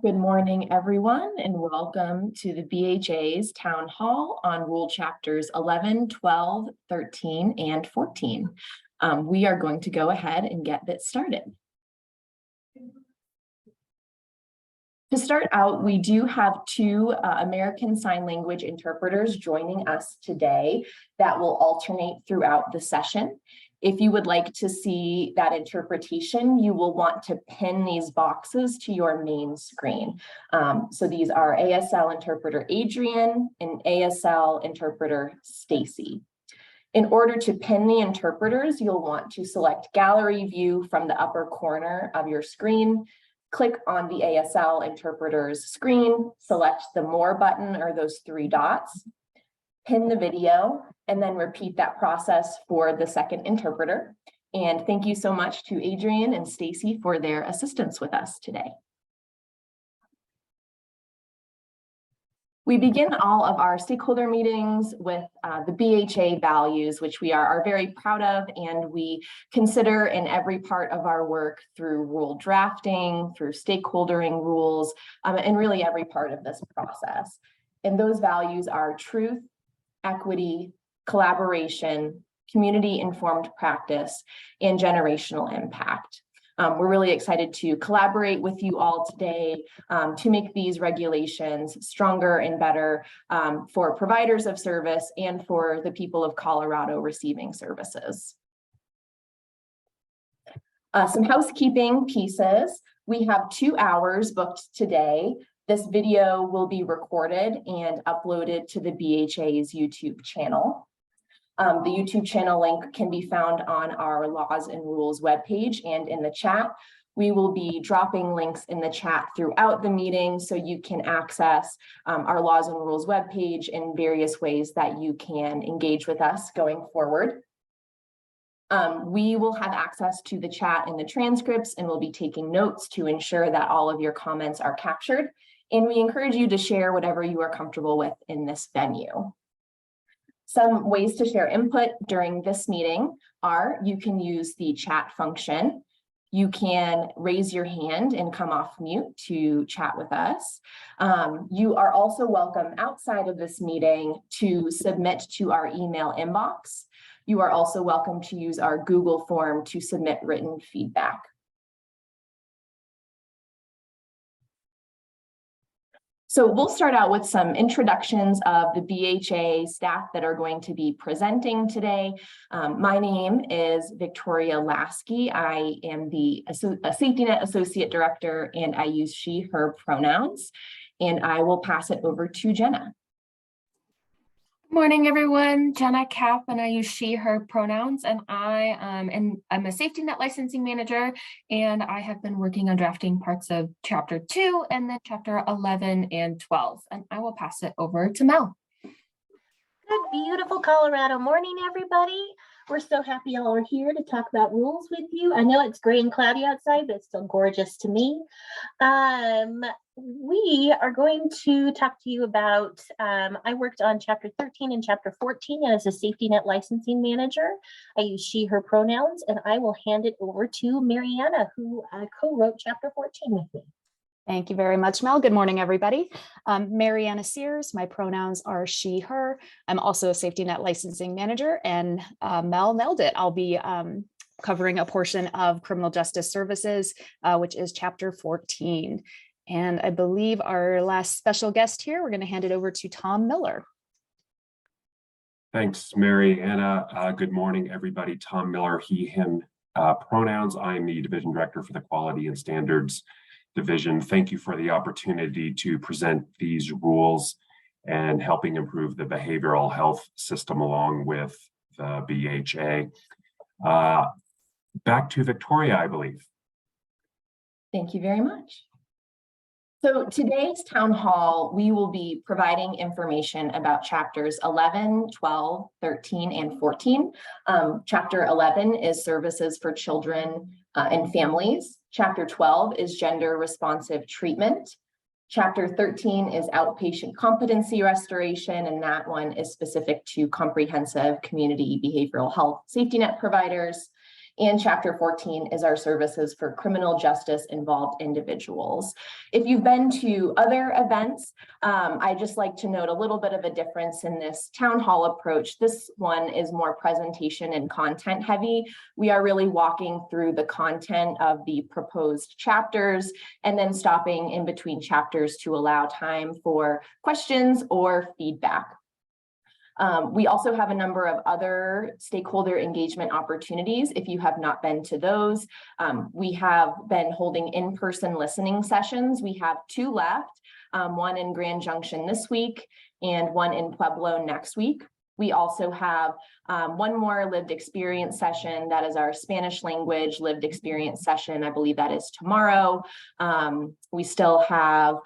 Good morning, everyone, and welcome to the BHA's Town Hall on Rule Chapters 11, 12, 13, and 14. We are going to go ahead and get this started. To start out, we do have two American Sign Language interpreters joining us today that will alternate throughout the session. If you would like to see that interpretation, you will want to pin these boxes to your main screen. So these are ASL interpreter Adrian and ASL interpreter Stacy. In order to pin the interpreters, you'll want to select Gallery View from the upper corner of your screen. Click on the ASL interpreter's screen, select the More button or those three dots, pin the video, and then repeat that process for the second interpreter. And thank you so much to Adrian and Stacy for their assistance with us today. We begin all of our stakeholder meetings with the BHA values, which we are very proud of, and we consider in every part of our work through rule drafting, through stakeholdering rules, and really every part of this process. And those values are truth, equity, collaboration, community-informed practice, and generational impact. We're really excited to collaborate with you all today to make these regulations stronger and better for providers of service and for the people of Colorado receiving services. Some housekeeping pieces. We have 2 hours booked today. This video will be recorded and uploaded to the BHA's YouTube channel. The YouTube channel link can be found on our Laws and Rules webpage and in the chat. We will be dropping links in the chat throughout the meeting so you can access our Laws and Rules webpage in various ways that you can engage with us going forward. We will have access to the chat and the transcripts, and we'll be taking notes to ensure that all of your comments are captured. And we encourage you to share whatever you are comfortable with in this venue. Some ways to share input during this meeting are you can use the chat function. You can raise your hand and come off mute to chat with us. You are also welcome outside of this meeting to submit to our email inbox. You are also welcome to use our Google form to submit written feedback. So we'll start out with some introductions of the BHA staff that are going to be presenting today. My name is Victoria Lasky. I am the Safety Net Associate Director, and I use she, her pronouns. And I will pass it over to Jenna. Good morning, everyone. Jenna Kapp, and I use she, her pronouns, and I'm a safety net licensing manager, and I have been working on drafting parts of chapter 2 and then chapter 11 and 12, and I will pass it over to Mel. Good, beautiful Colorado morning, everybody. We're so happy y'all are here to talk about rules with you. I know it's gray and cloudy outside, but it's still gorgeous to me. We are going to talk to you about, I worked on chapter 13 and chapter 14 as a safety net licensing manager. I use she, her pronouns, and I will hand it over to Mariana, who co-wrote chapter 14 with me. Thank you very much, Mel. Good morning, everybody. Mariana Sears. My pronouns are she, her. I'm also a safety net licensing manager, and Mel nailed it. I'll be covering a portion of criminal justice services, which is chapter 14. And I believe our last special guest here, we're going to hand it over to Tom Miller. Thanks, Mariana. Good morning, everybody. Tom Miller, he, him pronouns. I'm the division director for the Quality and Standards Division. Thank you for the opportunity to present these rules and helping improve the behavioral health system along with the BHA. Back to Victoria, I believe. Thank you very much. So today's town hall, we will be providing information about chapters 11, 12, 13, and 14. Chapter 11 is services for children and families. Chapter 12 is gender responsive treatment. Chapter 13 is outpatient competency restoration, and that one is specific to comprehensive community behavioral health safety net providers. And Chapter 14 is our services for criminal justice involved individuals. If you've been to other events, I just like to note a little bit of a difference in this town hall approach. This one is more presentation and content heavy. We are really walking through the content of the proposed chapters and then stopping in between chapters to allow time for questions or feedback. We also have a number of other stakeholder engagement opportunities. If you have not been to those, we have been holding in-person listening sessions. We have 2 left, one in Grand Junction this week and one in Pueblo next week. We also have one more lived experience session. That is our Spanish language lived experience session. I believe that is tomorrow. We still have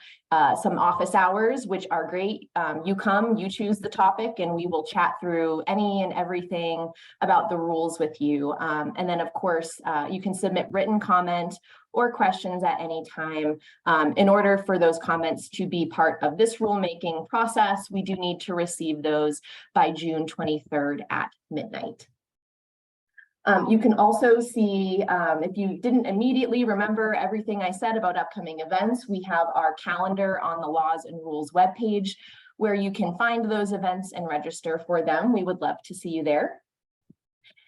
some office hours, which are great. You come, you choose the topic, and we will chat through any and everything about the rules with you. And then, of course, you can submit written comment or questions at any time. In order for those comments to be part of this rulemaking process, we do need to receive those by June 23rd at midnight. You can also see, if you didn't immediately remember everything I said about upcoming events, we have our calendar on the Laws and Rules webpage where you can find those events and register for them. We would love to see you there.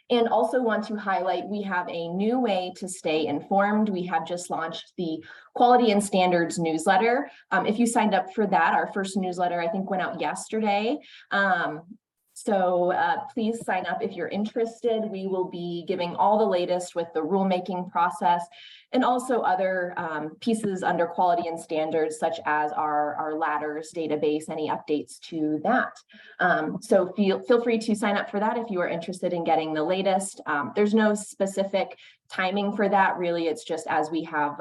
And also want to highlight, we have a new way to stay informed. We have just launched the Quality and Standards newsletter. If you signed up for that, our first newsletter, I think, went out yesterday. So please sign up if you're interested. We will be giving all the latest with the rulemaking process and also other pieces under quality and standards, such as our ladders database, any updates to that. So feel free to sign up for that if you are interested in getting the latest. There's no specific timing for that. Really, it's just as we have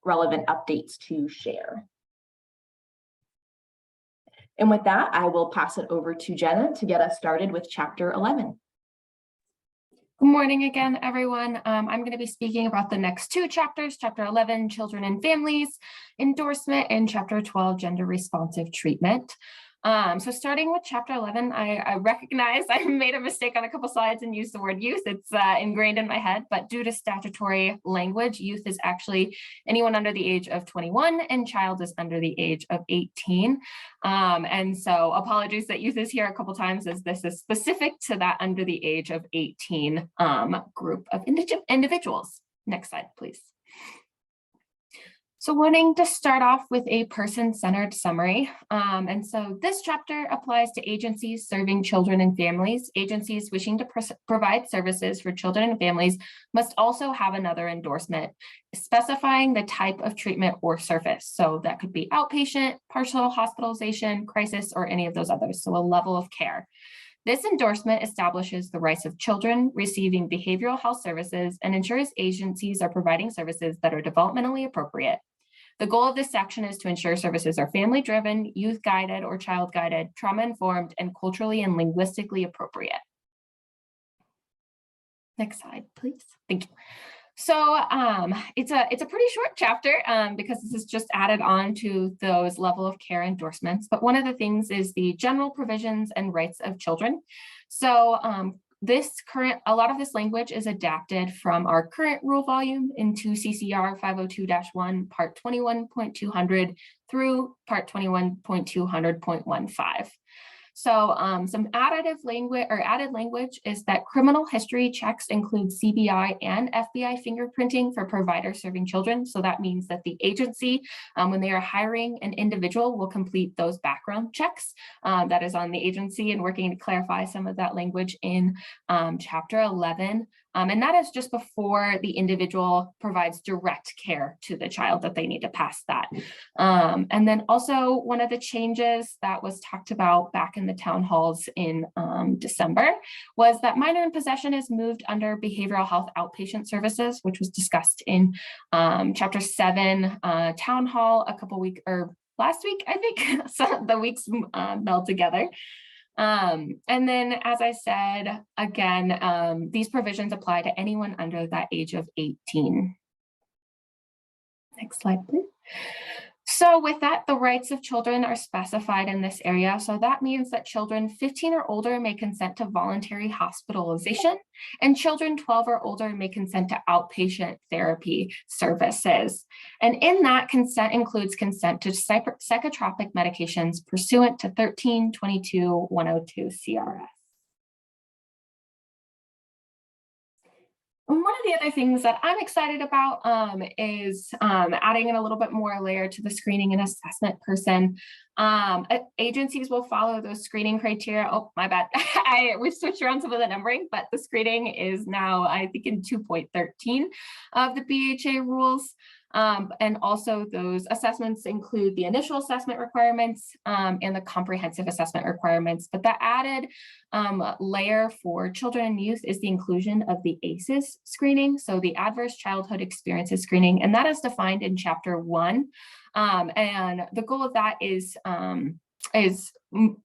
relevant updates to share. And with that, I will pass it over to Jenna to get us started with Chapter 11. Good morning again, everyone. I'm going to be speaking about the next 2 chapters, Chapter 11, Children and Families Endorsement, and Chapter 12, Gender Responsive Treatment. So starting with Chapter 11, I recognize I made a mistake on a couple slides and used the word youth. It's ingrained in my head, but due to statutory language, youth is actually anyone under the age of 21 and child is under the age of 18. And so apologies that youth is here a couple times, as this is specific to that under the age of 18 group of individuals. Next slide, please. So wanting to start off with a person-centered summary. And so this chapter applies to agencies serving children and families. Agencies wishing to provide services for children and families must also have another endorsement specifying the type of treatment or service. So that could be outpatient, partial hospitalization, crisis, or any of those others. So a level of care. This endorsement establishes the rights of children receiving behavioral health services and ensures agencies are providing services that are developmentally appropriate. The goal of this section is to ensure services are family-driven, youth-guided or child-guided, trauma-informed, and culturally and linguistically appropriate. Next slide, please. Thank you. So it's a pretty short chapter because this is just added on to those level of care endorsements. But one of the things is the general provisions and rights of children. So a lot of this language is adapted from our current rule volume into CCR 502-1, part 21.200 through part 21.200.15. So some added language is that criminal history checks include CBI and FBI fingerprinting for providers serving children. So that means that the agency, when they are hiring an individual, will complete those background checks. That is on the agency, and working to clarify some of that language in Chapter 11. And that is just before the individual provides direct care to the child that they need to pass that. And then also one of the changes that was talked about back in the town halls in December was that minor in possession is moved under behavioral health outpatient services, which was discussed in Chapter 7 town hall last week, I think. So the weeks meld together. And then, as I said, again, these provisions apply to anyone under that age of 18. Next slide, please. So with that, the rights of children are specified in this area. So that means that children 15 or older may consent to voluntary hospitalization, and children 12 or older may consent to outpatient therapy services. And in that, consent includes consent to psychotropic medications pursuant to 1322-102 CRS. One of the other things that I'm excited about is adding in a little bit more layer to the screening and assessment person. Agencies will follow those screening criteria. Oh, my bad. We switched around some of the numbering, but the screening is now, I think, in 2.13 of the BHA rules. And also those assessments include the initial assessment requirements and the comprehensive assessment requirements. But the added layer for children and youth is the inclusion of the ACEs screening, so the Adverse Childhood Experiences screening, and that is defined in Chapter 1. And the goal of that is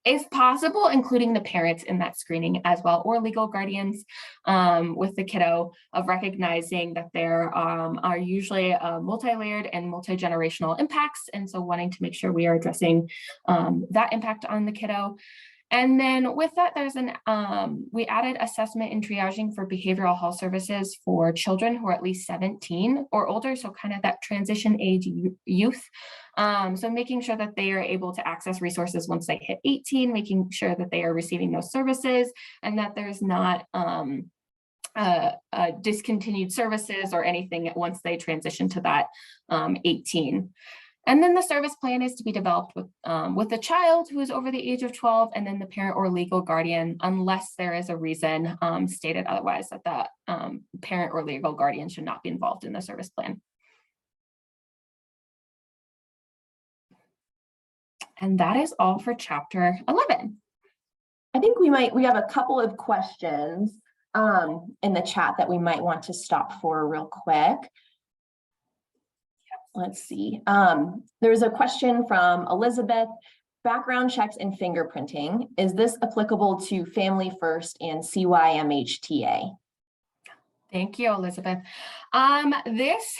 if possible, including the parents in that screening as well, or legal guardians with the kiddo, of recognizing that there are usually multi-layered and multi-generational impacts. And so wanting to make sure we are addressing that impact on the kiddo. And then with that, there's we added assessment and triaging for behavioral health services for children who are at least 17 or older, so kind of that transition age youth. So making sure that they are able to access resources once they hit 18, making sure that they are receiving those services, and that there's not discontinued services or anything once they transition to that 18. And then the service plan is to be developed with the child who is over the age of 12, and then the parent or legal guardian, unless there is a reason stated otherwise that the parent or legal guardian should not be involved in the service plan. And that is all for Chapter 11. I think we have a couple of questions in the chat that we might want to stop for real quick. Let's see. There's a question from Elizabeth. Background checks and fingerprinting. Is this applicable to Family First and CYMHTA? Thank you, Elizabeth. This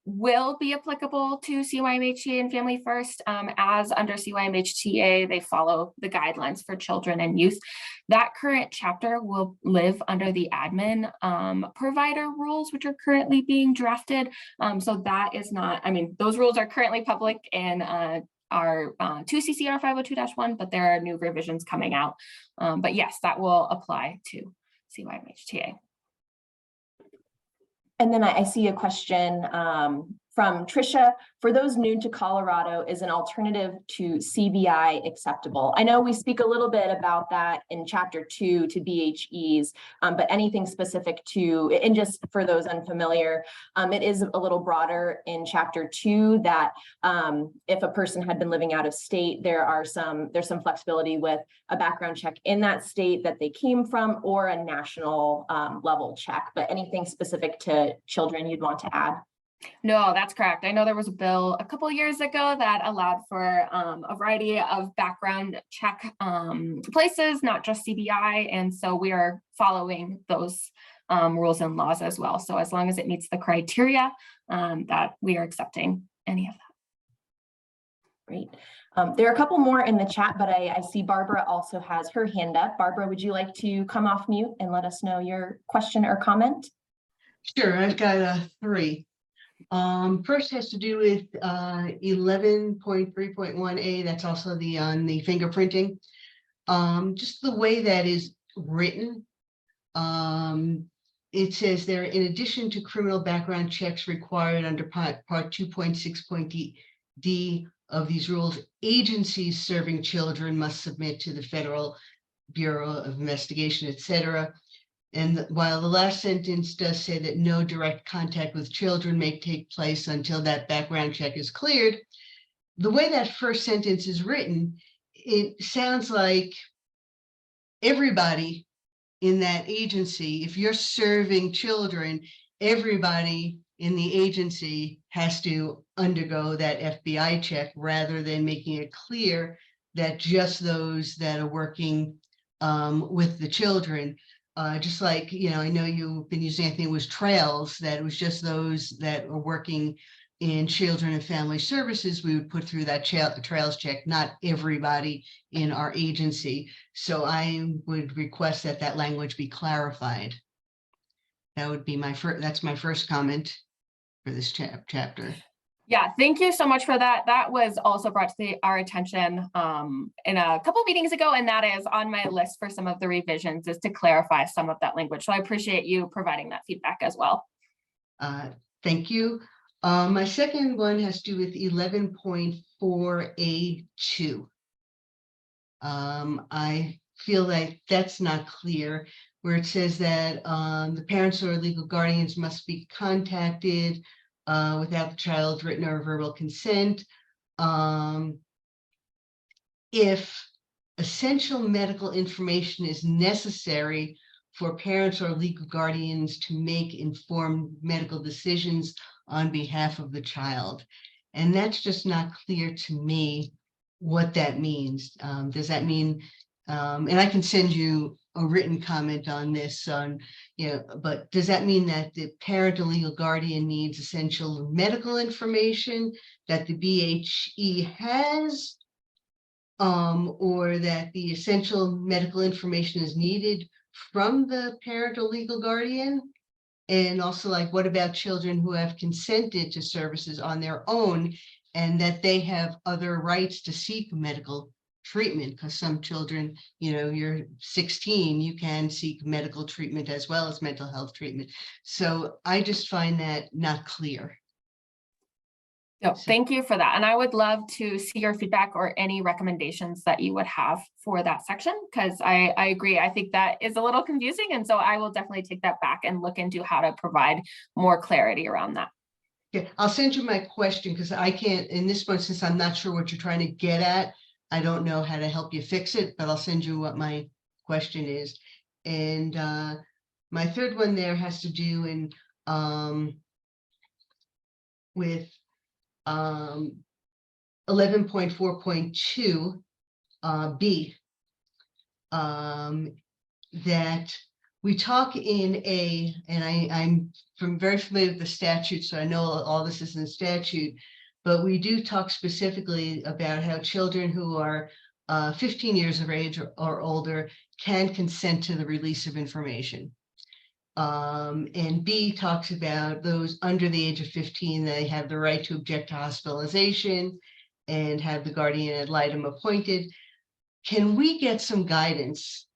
will be applicable to CYMHTA and Family First. As under CYMHTA, they follow the guidelines for children and youth. That current chapter will live under the admin provider rules, which are currently being drafted. So that is not, I mean, those rules are currently public and are 2 CCR 502-1, but there are new revisions coming out. But yes, that will apply to CYMHTA. And then I see a question from Trisha. For those new to Colorado, is an alternative to CBI acceptable? I know we speak a little bit about that in Chapter 2 to BHEs, but anything specific to, and just for those unfamiliar, it is a little broader in Chapter 2 that if a person had been living out of state, there's some flexibility with a background check in that state that they came from, or a national level check. But anything specific to children you'd want to add? No, that's correct. I know there was a bill a couple of years ago that allowed for a variety of background check places, not just CBI. And so we are following those rules and laws as well. So as long as it meets the criteria, that we are accepting any of that. Great. There are a couple more in the chat, but I see Barbara also has her hand up. Barbara, would you like to come off mute and let us know your question or comment? Sure, I've got 3. First has to do with 11.3.1a. That's also the fingerprinting. Just the way that is written. It says there, in addition to criminal background checks required under part 2.6.d of these rules, agencies serving children must submit to the Federal Bureau of Investigation, etc. And while the last sentence does say that no direct contact with children may take place until that background check is cleared, the way that first sentence is written, it sounds like everybody in that agency, if you're serving children, everybody in the agency has to undergo that FBI check, rather than making it clear that just those that are working with the children. Just like, I know you've been using, I think it was trails, that it was just those that were working in Children and Family Services, we would put through that trails check, not everybody in our agency. So I would request that that language be clarified. That would be that's my first comment for this chapter. Yeah, thank you so much for that. That was also brought to our attention in a couple meetings ago, and that is on my list for some of the revisions, is to clarify some of that language. So I appreciate you providing that feedback as well. Thank you. My second one has to do with 11.4A2. I feel like that's not clear, where it says that the parents or legal guardians must be contacted without the child's written or verbal consent. If essential medical information is necessary for parents or legal guardians to make informed medical decisions on behalf of the child. And that's just not clear to me what that means. Does that mean, and I can send you a written comment on this, but does that mean that the parent or legal guardian needs essential medical information that the BHE has, or that the essential medical information is needed from the parent or legal guardian? And also, like, what about children who have consented to services on their own and that they have other rights to seek medical treatment? Because some children, you're 16, you can seek medical treatment as well as mental health treatment. So I just find that not clear. So thank you for that. And I would love to see your feedback or any recommendations that you would have for that section, because I agree. I think that is a little confusing. And so I will definitely take that back and look into how to provide more clarity around that. Yeah, I'll send you my question, because I can't, in this one, since I'm not sure what you're trying to get at, I don't know how to help you fix it, but I'll send you what my question is. And my third one there has to do with 11.4.2 B, that we talk in and I'm very familiar with the statute, so I know all this is in the statute, but we do talk specifically about how children who are 15 years of age or older can consent to the release of information. And B talks about those under the age of 15, they have the right to object to hospitalization and have the guardian ad litem appointed. Can we get some guidance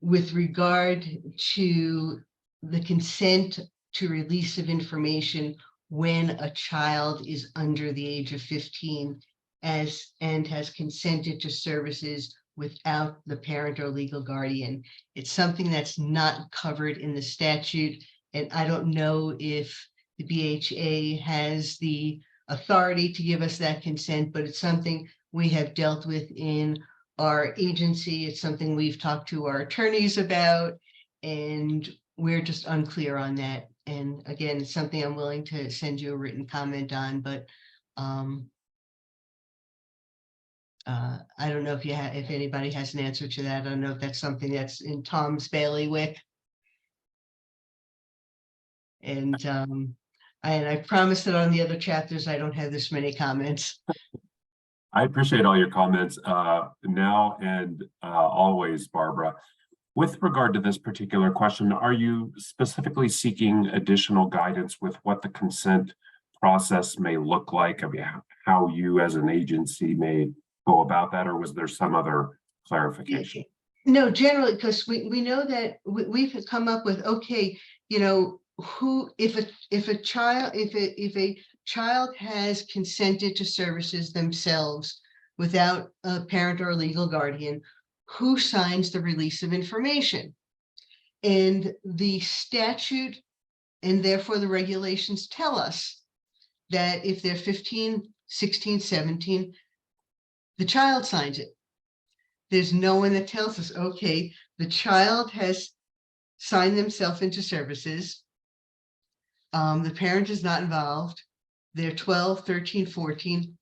with regard to the consent to release of information when a child is under the age of 15 and has consented to services without the parent or legal guardian? It's something that's not covered in the statute, and I don't know if the BHA has the authority to give us that consent, but it's something we have dealt with in our agency. It's something we've talked to our attorneys about, and we're just unclear on that. And again, it's something I'm willing to send you a written comment on, but I don't know if if anybody has an answer to that. I don't know if that's something that's in Tom's bailiwick. And I promise that on the other chapters, I don't have this many comments. I appreciate all your comments now and always, Barbara. With regard to this particular question, are you specifically seeking additional guidance with what the consent process may look like? I mean, how you as an agency may go about that, or was there some other clarification? No, generally, because we know that we've come up with, okay, who, if a child has consented to services themselves without a parent or a legal guardian, who signs the release of information? And the statute and therefore the regulations tell us that if they're 15, 16, 17, the child signs it. There's no one that tells us, okay, the child has signed themselves into services. The parent is not involved. They're 12, 13, 14.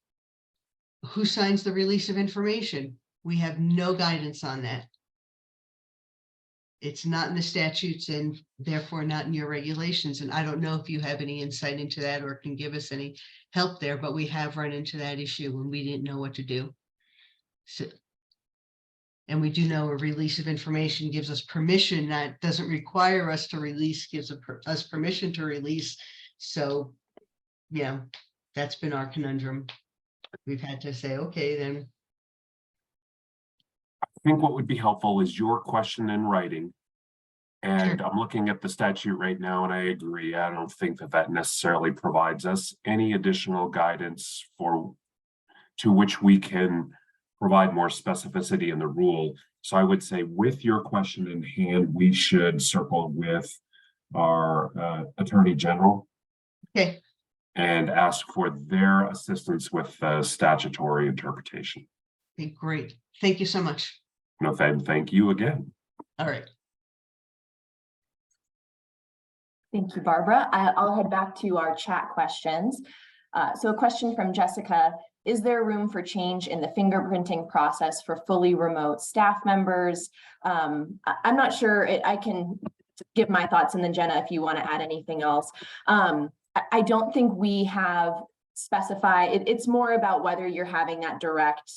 Who signs the release of information? We have no guidance on that. It's not in the statutes and therefore not in your regulations. And I don't know if you have any insight into that or can give us any help there, but we have run into that issue when we didn't know what to do. So, and we do know a release of information gives us permission, that doesn't require us to release, gives us permission to release. So, yeah, that's been our conundrum. We've had to say, okay, then. I think what would be helpful is your question in writing. And Sure. I'm looking at the statute right now, and I agree. I don't think that that necessarily provides us any additional guidance to which we can provide more specificity in the rule. So I would say with your question in hand, we should circle with our Attorney General Okay, and ask for their assistance with the statutory interpretation. okay, great. Thank you so much. No, thank you again. All right. Thank you, Barbara. I'll head back to our chat questions. So a question from Jessica: is there room for change in the fingerprinting process for fully remote staff members? I'm not sure. I can give my thoughts, and then Jenna, if you want to add anything else. I don't think we have specified. It's more about whether you're having that direct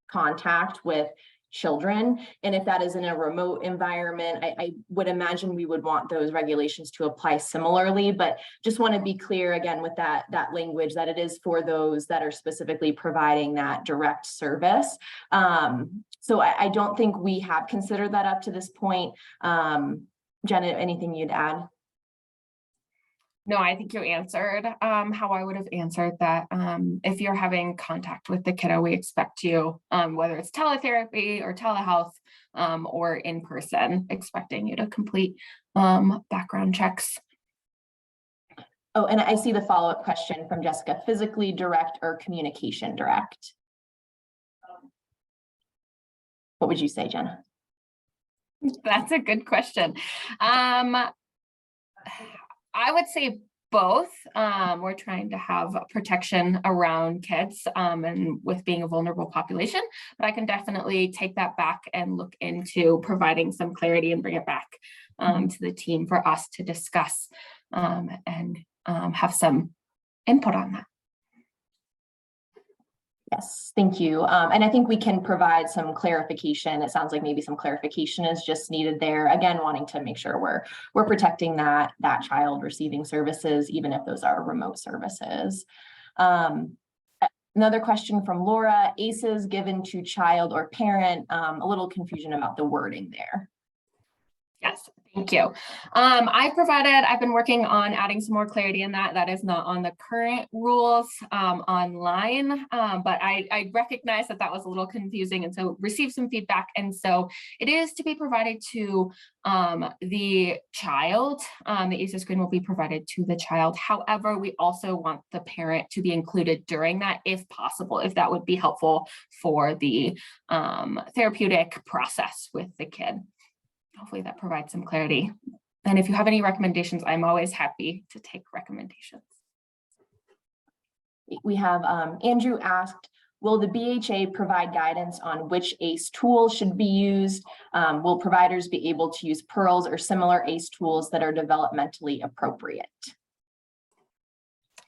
contact with children, and if that is in a remote environment, I would imagine we would want those regulations to apply similarly, but just want to be clear again with that language that it is for those that are specifically providing that direct service. So I don't think we have considered that up to this point. Jenna, anything you'd add? No, I think you answered how I would have answered that. If you're having contact with the kiddo, we expect you, whether it's teletherapy or telehealth or in person, expecting you to complete background checks. Oh, and I see the follow-up question from Jessica: physically direct or communication direct? What would you say, Jenna? That's a good question. I would say both. We're trying to have protection around kids and with being a vulnerable population, but I can definitely take that back and look into providing some clarity and bring it back to the team for us to discuss and have some input on that. Yes, thank you. And I think we can provide some clarification. It sounds like maybe some clarification is just needed there. Again, wanting to make sure we're protecting that child receiving services, even if those are remote services. Another question from Laura: ACEs given to child or parent? A little confusion about the wording there. Yes, thank you. I've been working on adding some more clarity in that. That is not on the current rules online, but I recognize that was a little confusing, and so received some feedback. And so it is to be provided to the child. The ACEs screen will be provided to the child. However, we also want the parent to be included during that, if possible, if that would be helpful for the therapeutic process with the kid. Hopefully that provides some clarity. And if you have any recommendations, I'm always happy to take recommendations. We have Andrew asked: will the BHA provide guidance on which ACE tool should be used? Will providers be able to use PEARLs or similar ACE tools that are developmentally appropriate?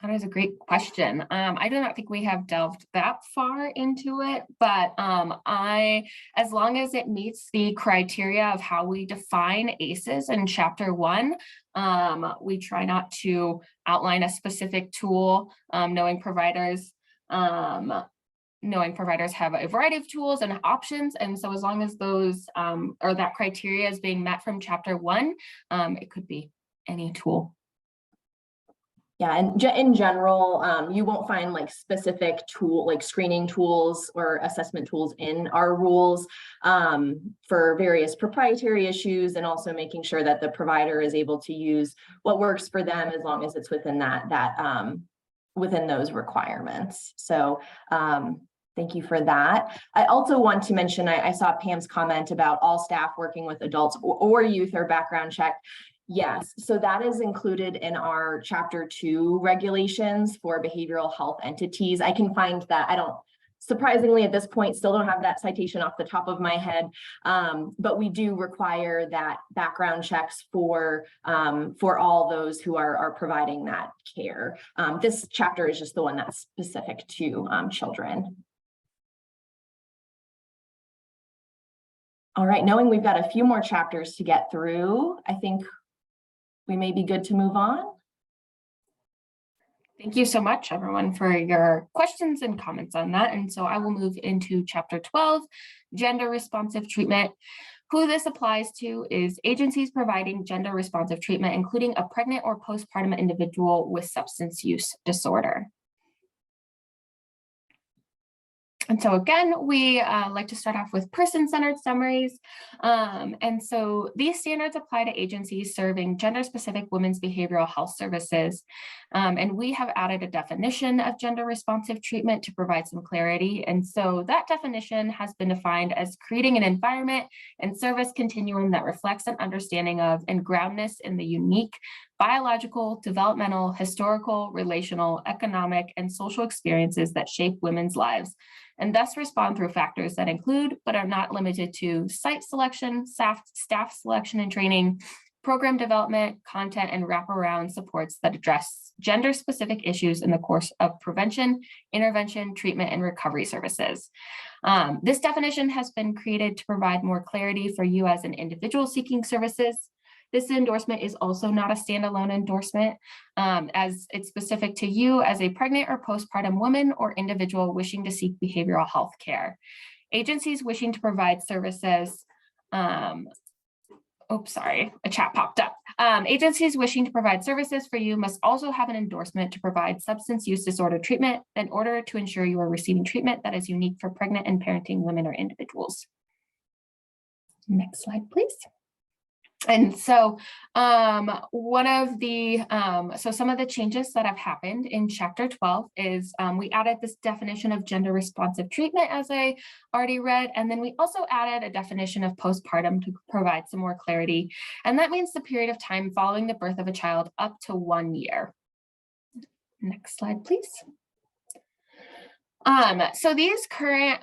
That is a great question. I do not think we have delved that far into it, but as long as it meets the criteria of how we define ACEs in Chapter 1, we try not to outline a specific tool, knowing providers have a variety of tools and options. And so as long as those or that criteria is being met from Chapter 1, it could be any tool. Yeah, and in general, you won't find like specific screening tools or assessment tools in our rules for various proprietary issues, and also making sure that the provider is able to use what works for them as long as it's within within those requirements. So thank you for that. I also want to mention, I saw Pam's comment about all staff working with adults or youth or background check. Yes, so that is included in our Chapter 2 regulations for behavioral health entities. I can find that. I don't surprisingly, at this point, still don't have that citation off the top of my head, but we do require that background checks for all those who are providing that care. This chapter is just the one that's specific to children. All right, knowing we've got a few more chapters to get through, I think we may be good to move on. Thank you so much, everyone, for your questions and comments on that. And so I will move into chapter 12, gender responsive treatment. Who this applies to is agencies providing gender responsive treatment, including a pregnant or postpartum individual with substance use disorder. And so again, we like to start off with person-centered summaries. And so these standards apply to agencies serving gender-specific women's behavioral health services. And we have added a definition of gender-responsive treatment to provide some clarity. And so that definition has been defined as creating an environment and service continuum that reflects an understanding of and groundness in the unique biological, developmental, historical, relational, economic, and social experiences that shape women's lives, and thus respond through factors that include, but are not limited to, site selection, staff selection and training, program development, content, and wraparound supports that address gender-specific issues in the course of prevention, intervention, treatment, and recovery services. This definition has been created to provide more clarity for you as an individual seeking services. This endorsement is also not a standalone endorsement, as it's specific to you as a pregnant or postpartum woman or individual wishing to seek behavioral health care. Agencies wishing to provide services, a chat popped up. Agencies wishing to provide services for you must also have an endorsement to provide substance use disorder treatment in order to ensure you are receiving treatment that is unique for pregnant and parenting women or individuals. Next slide, please. And so some of the changes that have happened in chapter 12 is we added this definition of gender responsive treatment, as I already read, and then we also added a definition of postpartum to provide some more clarity. And that means the period of time following the birth of a child up to 1 year. Next slide, please. So these current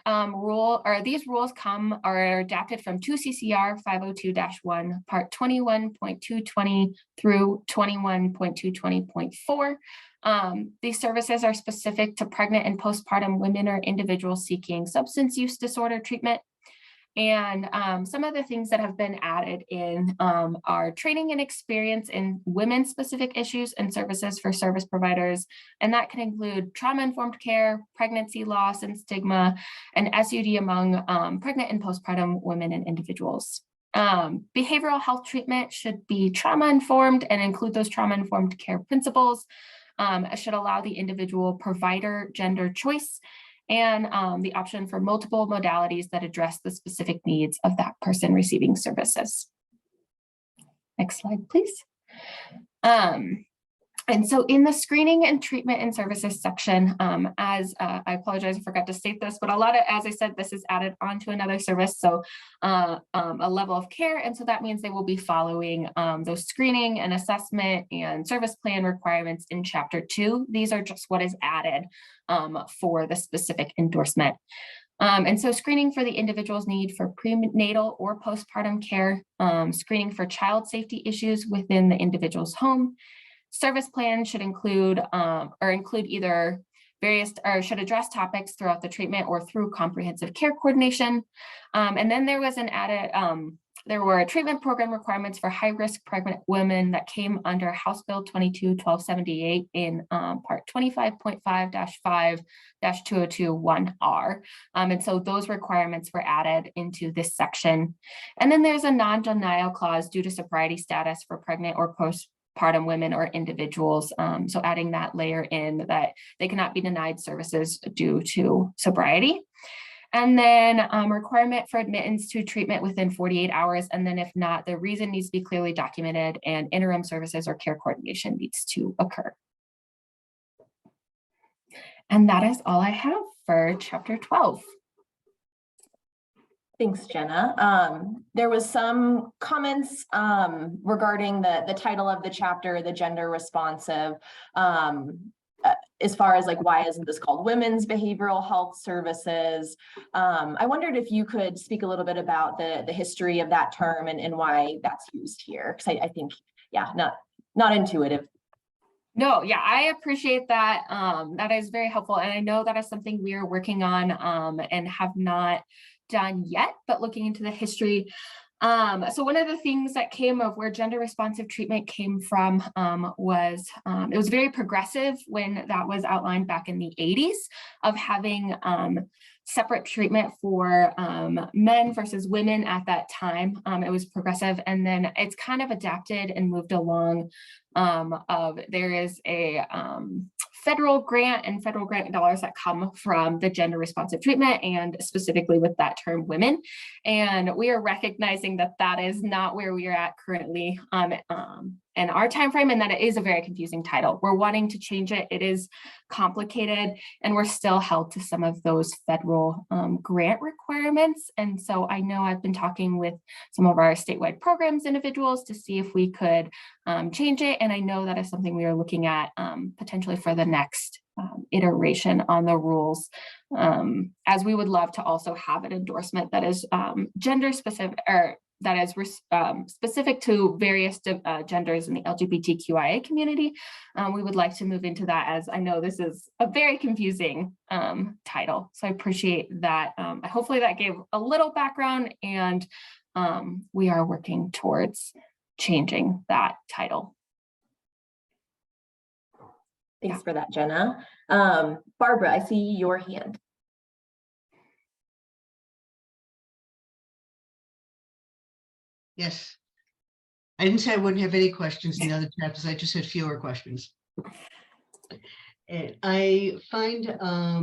these rules are adapted from 2 CCR 502-1, part 21.220 through 21.220.4. These services are specific to pregnant and postpartum women or individuals seeking substance use disorder treatment. And some of the things that have been added in are training and experience in women's specific issues and services for service providers. And that can include trauma-informed care, pregnancy loss and stigma, and SUD among pregnant and postpartum women and individuals. Behavioral health treatment should be trauma-informed and include those trauma-informed care principles. It should allow the individual provider gender choice and the option for multiple modalities that address the specific needs of that person receiving services. Next slide, please. And so in the screening and treatment and services section, I apologize, I forgot to state this, but a lot of, as I said, this is added onto another service, so a level of care. And so that means they will be following those screening and assessment and service plan requirements in chapter 2. These are just what is added for the specific endorsement. And so screening for the individual's need for prenatal or postpartum care, screening for child safety issues within the individual's home. Service plan should include either various, or should address topics throughout the treatment or through comprehensive care coordination. And then there was an added, there were treatment program requirements for high-risk pregnant women that came under House Bill 22-1278 in part 25.5-5-2021R. And so those requirements were added into this section. And then there's a non-denial clause due to sobriety status for pregnant or postpartum women or individuals. So adding that layer in that they cannot be denied services due to sobriety. And then requirement for admittance to treatment within 48 hours. And then if not, the reason needs to be clearly documented and interim services or care coordination needs to occur. And that is all I have for chapter 12. Thanks, Jenna. There was some comments regarding the title of the chapter, the gender responsive. as far as like, why isn't this called women's behavioral health services? I wondered if you could speak a little bit about the history of that term and why that's used here. Because I think, yeah, not intuitive. No, yeah, I appreciate that. That is very helpful. And I know that is something we are working on and have not done yet, but looking into the history. So one of the things that came of where gender responsive treatment came from was it was very progressive when that was outlined back in the 80s of having separate treatment for men versus women at that time. It was progressive, and then it's kind of adapted and moved along there is a federal grant and federal grant dollars that come from the gender responsive treatment, and specifically with that term women. And we are recognizing that that is not where we are at currently in our time frame, and that it is a very confusing title. We're wanting to change it. It is complicated, and we're still held to some of those federal grant requirements. And so I know I've been talking with some of our statewide programs individuals to see if we could change it. And I know that is something we are looking at potentially for the next iteration on the rules, as we would love to also have an endorsement that is gender specific, or that is specific to various genders in the LGBTQIA community. We would like to move into that, as I know this is a very confusing title. So I appreciate that. Hopefully that gave a little background, and we are working towards changing that title. Thanks for that, Jenna. Barbara, I see your hand. Yes. I didn't say I wouldn't have any questions in the other chapters. I just had fewer questions. And I find a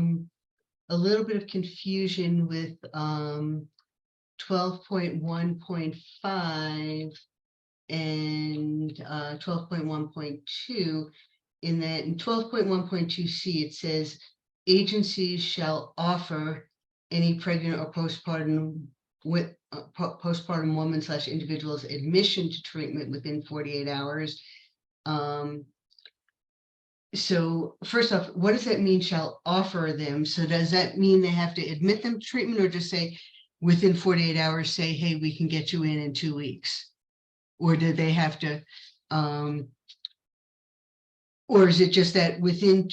little bit of confusion with 12.1.5 and 12.1.2, in that in 12.1.2c it says agencies shall offer any pregnant or postpartum woman / individuals admission to treatment within 48 hours. So first off, what does that mean, shall offer them? So does that mean they have to admit them to treatment, or just say within 48 hours, say, hey, we can get you in 2 weeks? Or do they have to, or is it just that within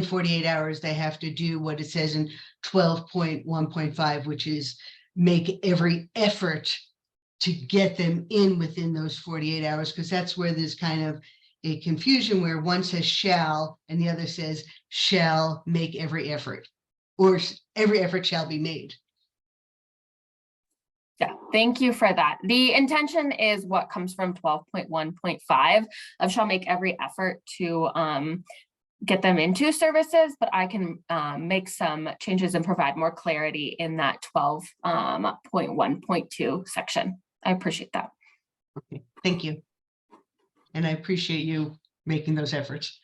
48 hours, they have to do what it says in 12.1.5, which is make every effort to get them in within those 48 hours? Because that's where there's kind of a confusion, where one says shall and the other says shall make every effort, or every effort shall be made. Yeah, thank you for that. The intention is what comes from 12.1.5 of shall make every effort to get them into services, but I can make some changes and provide more clarity in that 12.1.2 section. I appreciate that. Okay, thank you. And I appreciate you making those efforts.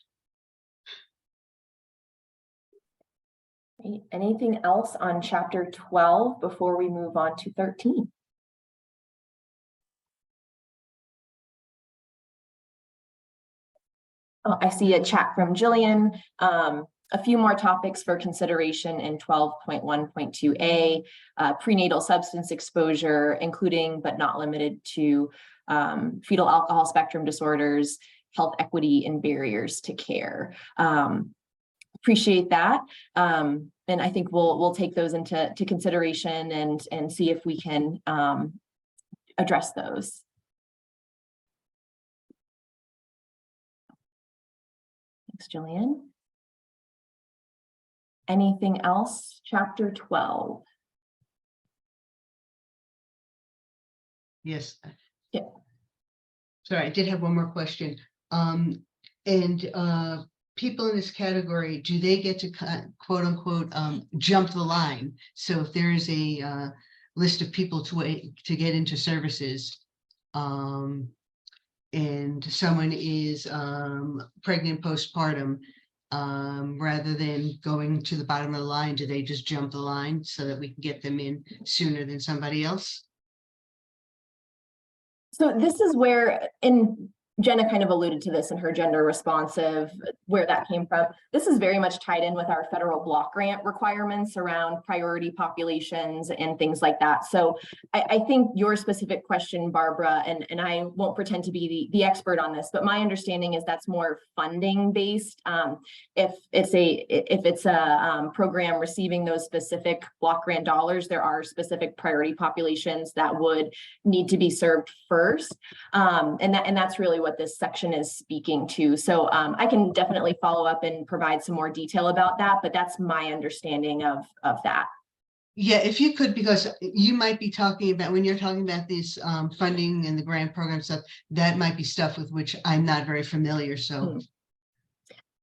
Anything else on chapter 12 before we move on to 13? Oh, I see a chat from Jillian. A few more topics for consideration in 12.1.2a, prenatal substance exposure, including but not limited to fetal alcohol spectrum disorders, health equity, and barriers to care. Appreciate that. And I think we'll take those into consideration and see if we can address those. Thanks, Jillian. Anything else? Chapter 12. Yes. Yeah. Sorry, I did have one more question. People in this category, do they get to quote unquote jump the line? So if there is a list of people to get into services, and someone is pregnant postpartum, rather than going to the bottom of the line, do they just jump the line so that we can get them in sooner than somebody else? So this is where, in Jenna kind of alluded to this in her gender responsive, where that came from. This is very much tied in with our federal block grant requirements around priority populations and things like that. So I think your specific question, Barbara, and I won't pretend to be the expert on this, but my understanding is that's more funding based. If it's a program receiving those specific block grant dollars, there are specific priority populations that would need to be served first. And that's really what this section is speaking to. So I can definitely follow up and provide some more detail about that, but that's my understanding of that. Yeah, if you could, because you might be talking about, when you're talking about this funding and the grant program stuff, that might be stuff with which I'm not very familiar, so.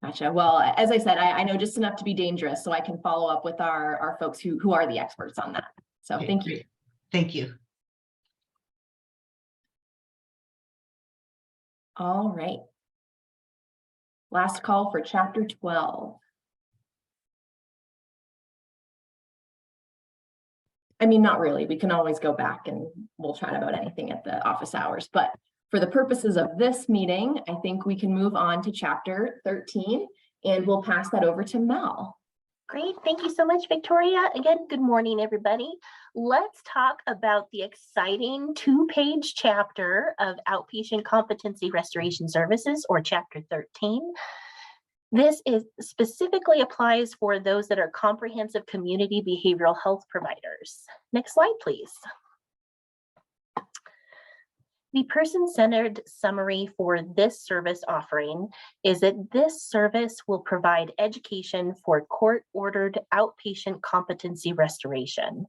Gotcha. Well, as I said, I know just enough to be dangerous, so I can follow up with our folks who are the experts on that. So Okay, thank you. great. Thank you. All right. Last call for chapter 12. I mean, not really. We can always go back and we'll chat about anything at the office hours, but for the purposes of this meeting, I think we can move on to chapter 13 and we'll pass that over to Mel. Great. Thank you so much, Victoria. Again, good morning, everybody. Let's talk about the exciting 2-page chapter of Outpatient Competency Restoration Services, or chapter 13. This specifically applies for those that are comprehensive community behavioral health providers. Next slide, please. The person-centered summary for this service offering is that this service will provide education for court-ordered outpatient competency restoration.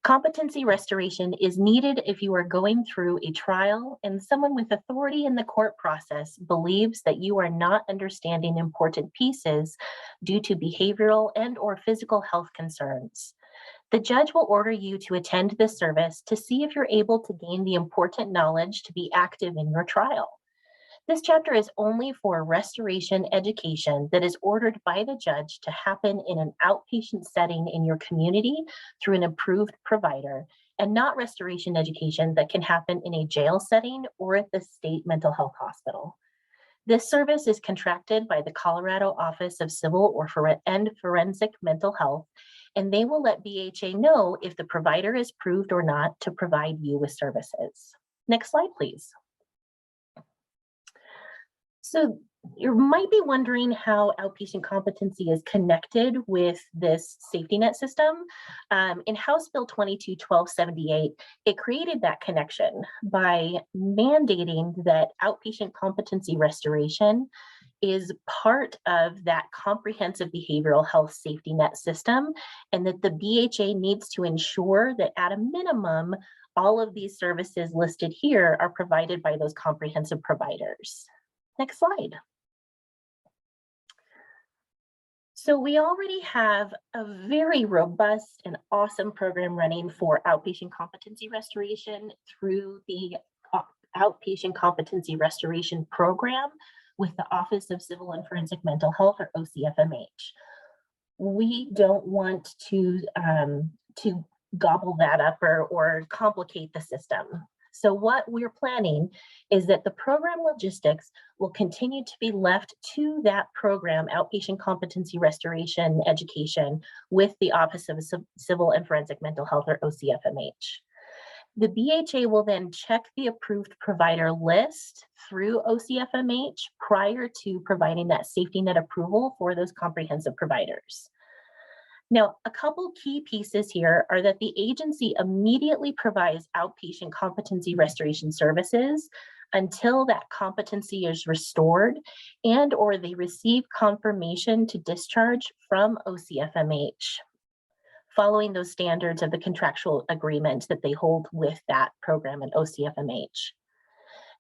Competency restoration is needed if you are going through a trial and someone with authority in the court process believes that you are not understanding important pieces due to behavioral and/or physical health concerns. The judge will order you to attend this service to see if you're able to gain the important knowledge to be active in your trial. This chapter is only for restoration education that is ordered by the judge to happen in an outpatient setting in your community through an approved provider, and not restoration education that can happen in a jail setting or at the state mental health hospital. This service is contracted by the Colorado Office of Civil and Forensic Mental Health, and they will let BHA know if the provider is approved or not to provide you with services. Next slide, please. So you might be wondering how outpatient competency is connected with this safety net system. In House Bill 22-1278, it created that connection by mandating that outpatient competency restoration is part of that comprehensive behavioral health safety net system, and that the BHA needs to ensure that at a minimum, all of these services listed here are provided by those comprehensive providers. Next slide. So we already have a very robust and awesome program running for outpatient competency restoration through the Outpatient Competency Restoration Program with the Office of Civil and Forensic Mental Health, or OCFMH. We don't want to gobble that up or complicate the system. So what we're planning is that the program logistics will continue to be left to that program, Outpatient Competency Restoration Education, with the Office of Civil and Forensic Mental Health, or OCFMH. The BHA will then check the approved provider list through OCFMH prior to providing that safety net approval for those comprehensive providers. Now, a couple key pieces here are that the agency immediately provides outpatient competency restoration services until that competency is restored and/or they receive confirmation to discharge from OCFMH, following those standards of the contractual agreement that they hold with that program and OCFMH.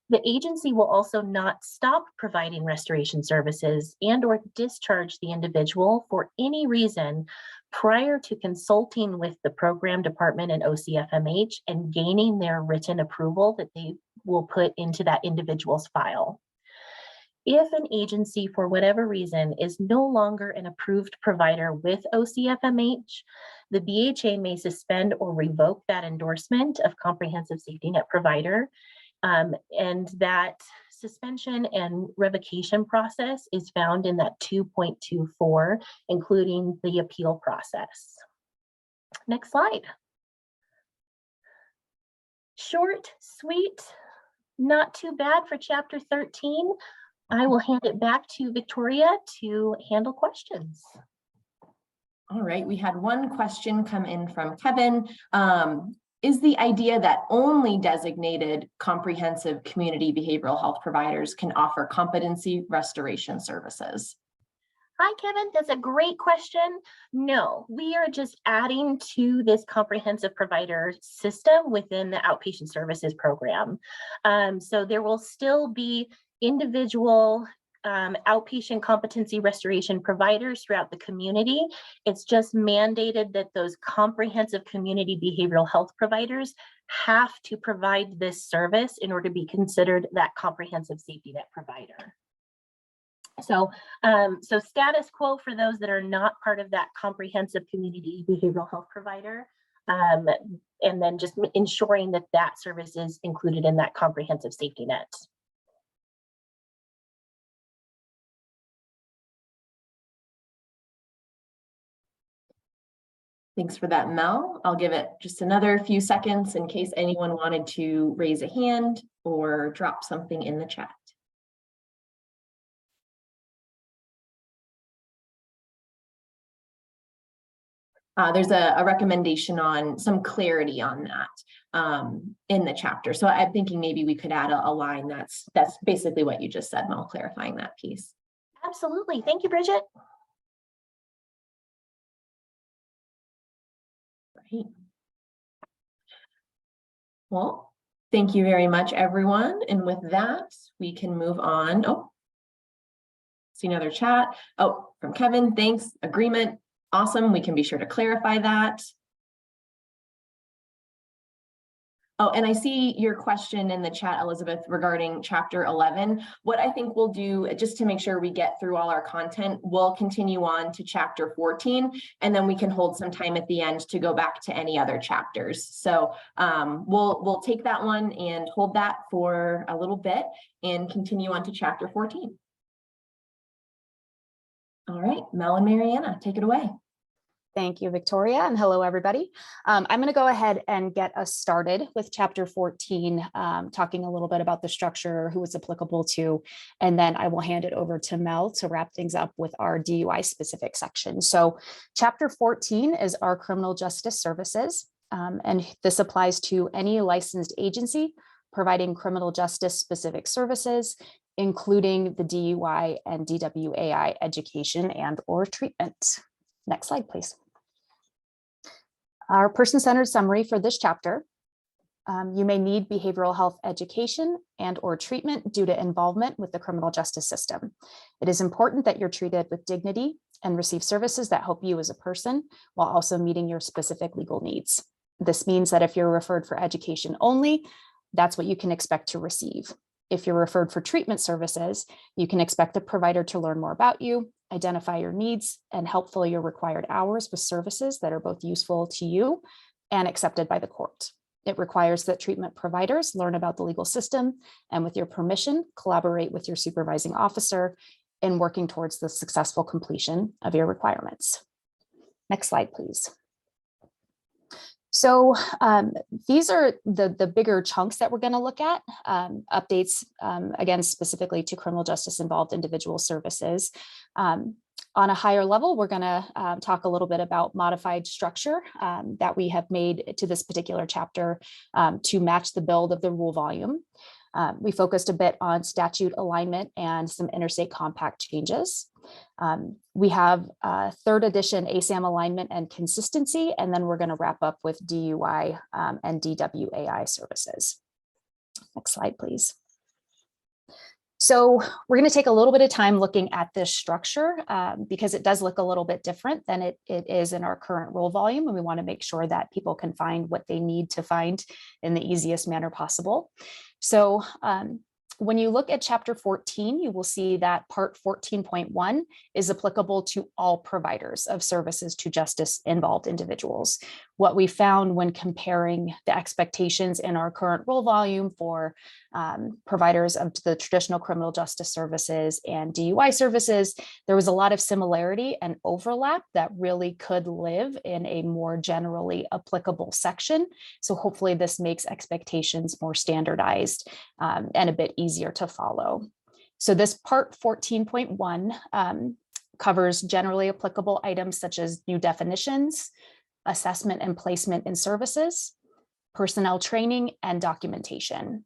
The agency will also not stop providing restoration services and/or discharge the individual for any reason prior to consulting with the program department and OCFMH and gaining their written approval that they will put into that individual's file. If an agency, for whatever reason, is no longer an approved provider with OCFMH, the BHA may suspend or revoke that endorsement of comprehensive safety net provider. And that suspension and revocation process is found in that 2.24, including the appeal process. Next slide. Short, sweet, not too bad for chapter 13. I will hand it back to Victoria to handle questions. All right, we had one question come in from Kevin. Is the idea that only designated comprehensive community behavioral health providers can offer competency restoration services? Hi, Kevin. That's a great question. No, we are just adding to this comprehensive provider system within the outpatient services program. So there will still be individual outpatient competency restoration providers throughout the community. It's just mandated that those comprehensive community behavioral health providers have to provide this service in order to be considered that comprehensive safety net provider. So, so status quo for those that are not part of that comprehensive community behavioral health provider, and then just ensuring that that service is included in that comprehensive safety net. Thanks for that, Mel. I'll give it just another few seconds in case anyone wanted to raise a hand or drop something in the chat. There's a recommendation on some clarity on that in the chapter. So I'm thinking maybe we could add a line that's basically what you just said, Mel, clarifying that piece. Absolutely. Thank you, Bridget. Right. Well, thank you very much, everyone. And with that, we can move on. Oh, see another chat. Oh, from Kevin, thanks. Agreement. Awesome. We can be sure to clarify that. Oh, and I see your question in the chat, Elizabeth, regarding chapter 11. What I think we'll do, just to make sure we get through all our content, we'll continue on to chapter 14, and then we can hold some time at the end to go back to any other chapters. So we'll take that one and hold that for a little bit and continue on to chapter 14. All right, Mel and Mariana, take it away. Thank you, Victoria, and hello, everybody. I'm going to go ahead and get us started with chapter 14, talking a little bit about the structure, who it's applicable to, and then I will hand it over to Mel to wrap things up with our DUI specific section. So chapter 14 is our criminal justice services, and this applies to any licensed agency providing criminal justice specific services, including the DUI and DWAI education and or treatment. Next slide, please. Our person-centered summary for this chapter. You may need behavioral health education and or treatment due to involvement with the criminal justice system. It is important that you're treated with dignity and receive services that help you as a person while also meeting your specific legal needs. This means that if you're referred for education only, that's what you can expect to receive. If you're referred for treatment services, you can expect the provider to learn more about you, identify your needs, and help fill your required hours with services that are both useful to you and accepted by the court. It requires that treatment providers learn about the legal system and, with your permission, collaborate with your supervising officer in working towards the successful completion of your requirements. Next slide, please. So these are the bigger chunks that we're going to look at, updates, again, specifically to criminal justice involved individual services. On a higher level, we're going to talk a little bit about modified structure that we have made to this particular chapter to match the build of the rule volume. We focused a bit on statute alignment and some interstate compact changes. We have third edition ASAM alignment and consistency, and then we're going to wrap up with DUI and DWAI services. Next slide, please. So we're going to take a little bit of time looking at this structure because it does look a little bit different than it is in our current rule volume, and we want to make sure that people can find what they need to find in the easiest manner possible. So when you look at chapter 14, you will see that part 14.1 is applicable to all providers of services to justice involved individuals, What we found when comparing the expectations in our current role volume for providers of the traditional criminal justice services and DUI services, there was a lot of similarity and overlap that really could live in a more generally applicable section. So hopefully this makes expectations more standardized and a bit easier to follow. So this part 14.1 covers generally applicable items such as new definitions, assessment and placement in services, personnel training, and documentation.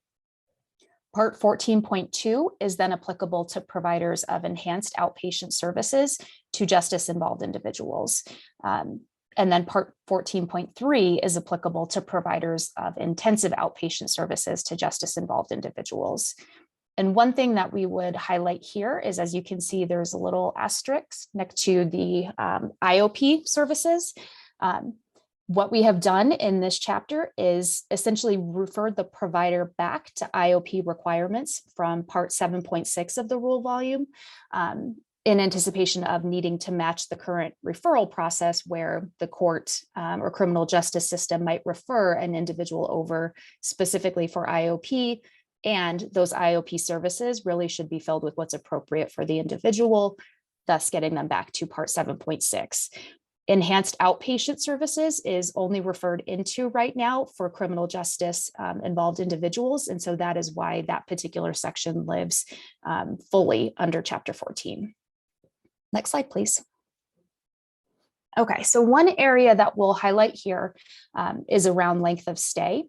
Part 14.2 is then applicable to providers of enhanced outpatient services to justice-involved individuals. And then part 14.3 is applicable to providers of intensive outpatient services to justice-involved individuals. And one thing that we would highlight here is, as you can see, there's a little asterisk next to the IOP services. What we have done in this chapter is essentially refer the provider back to IOP requirements from part 7.6 of the rule volume in anticipation of needing to match the current referral process where the court or criminal justice system might refer an individual over specifically for IOP. And those IOP services really should be filled with what's appropriate for the individual, thus getting them back to part 7.6. Enhanced outpatient services is only referred into right now for criminal justice involved individuals. And so that is why that particular section lives fully under chapter 14. Next slide, please. Okay, so one area that we'll highlight here is around length of stay.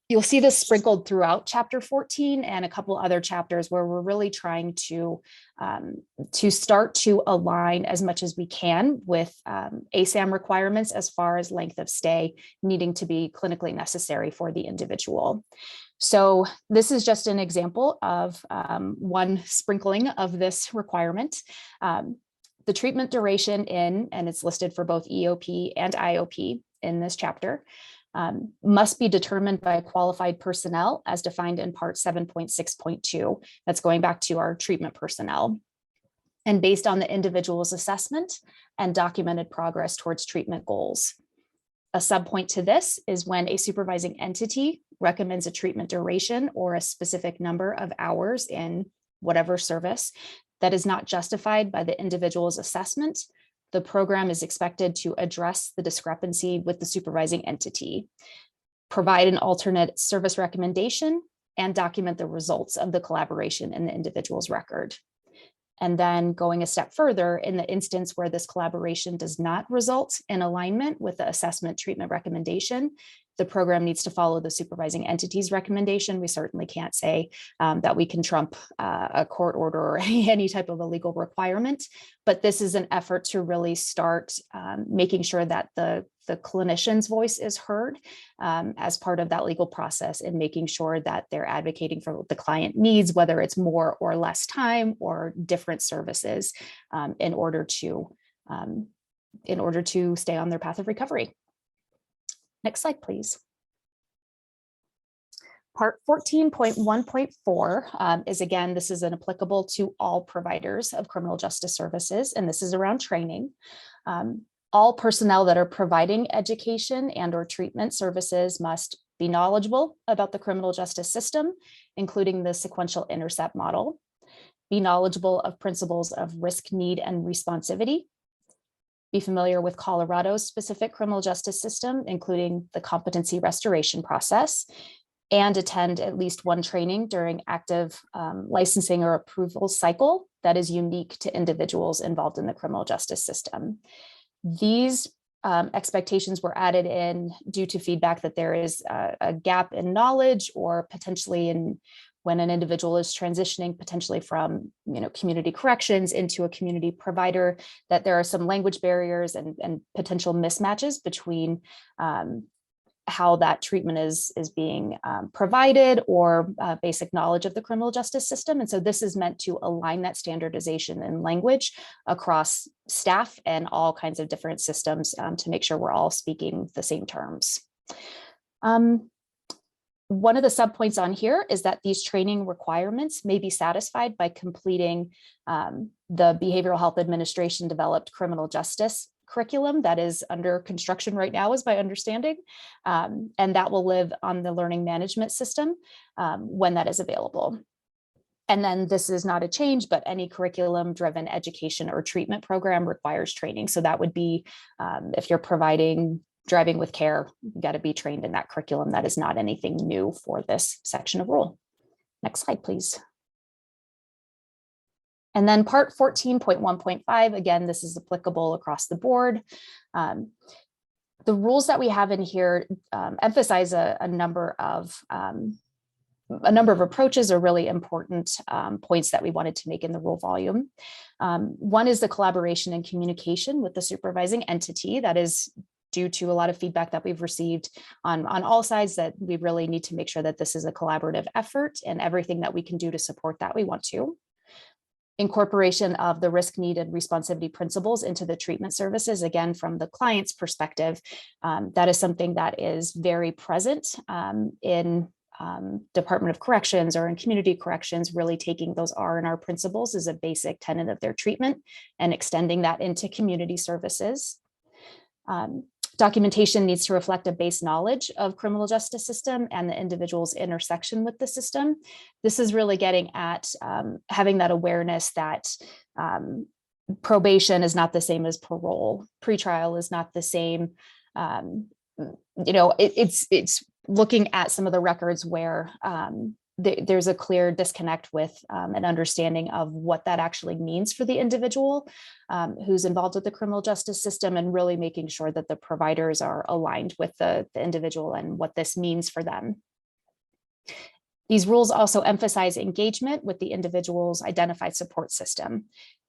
You'll see this sprinkled throughout chapter 14 and a couple other chapters where we're really trying to start to align as much as we can with ASAM requirements as far as length of stay needing to be clinically necessary for the individual. So this is just an example of one sprinkling of this requirement. The treatment duration and it's listed for both EOP and IOP in this chapter, must be determined by qualified personnel as defined in part 7.6.2. That's going back to our treatment personnel. And based on the individual's assessment and documented progress towards treatment goals. A subpoint to this is when a supervising entity recommends a treatment duration or a specific number of hours in whatever service that is not justified by the individual's assessment, the program is expected to address the discrepancy with the supervising entity, provide an alternate service recommendation, and document the results of the collaboration in the individual's record. And then going a step further, in the instance where this collaboration does not result in alignment with the assessment treatment recommendation, the program needs to follow the supervising entity's recommendation. We certainly can't say that we can trump a court order or any type of a legal requirement, but this is an effort to really start making sure that the clinician's voice is heard as part of that legal process and making sure that they're advocating for what the client needs, whether it's more or less time or different services in order to stay on their path of recovery. Next slide, please. Part 14.1.4 is, again, this is applicable to all providers of criminal justice services, and this is around training. All personnel that are providing education and or treatment services must be knowledgeable about the criminal justice system, including the sequential intercept model, be knowledgeable of principles of risk, need, and responsivity, be familiar with Colorado's specific criminal justice system, including the competency restoration process, and attend at least one training during active licensing or approval cycle that is unique to individuals involved in the criminal justice system. These expectations were added in due to feedback that there is a gap in knowledge or potentially in when an individual is transitioning potentially from community corrections into a community provider, that there are some language barriers and potential mismatches between how that treatment is being provided or basic knowledge of the criminal justice system. And so this is meant to align that standardization in language across staff and all kinds of different systems to make sure we're all speaking the same terms. One of the subpoints on here is that these training requirements may be satisfied by completing the Behavioral Health Administration developed criminal justice curriculum that is under construction right now, is my understanding. And that will live on the learning management system when that is available. And then this is not a change, but any curriculum-driven education or treatment program requires training. So that would be if you're providing driving with care, you got to be trained in that curriculum. That is not anything new for this section of rule. Next slide, please. And then part 14.1.5, again, this is applicable across the board. The rules that we have in here emphasize a number of approaches are really important points that we wanted to make in the rule volume. One is the collaboration and communication with the supervising entity. That is due to a lot of feedback that we've received on all sides, that we really need to make sure that this is a collaborative effort, and everything that we can do to support that, we want to. Incorporation of the risk, need, and responsivity principles into the treatment services, again, from the client's perspective, that is something that is very present in Department of Corrections or in community corrections. Really taking those R&R principles as a basic tenet of their treatment and extending that into community services. Documentation needs to reflect a base knowledge of criminal justice system and the individual's intersection with the system. This is really getting at having that awareness that probation is not the same as parole. Pretrial is not the same. It's looking at some of the records where there's a clear disconnect with an understanding of what that actually means for the individual who's involved with the criminal justice system, and really making sure that the providers are aligned with the individual and what this means for them. These rules also emphasize engagement with the individual's identified support system.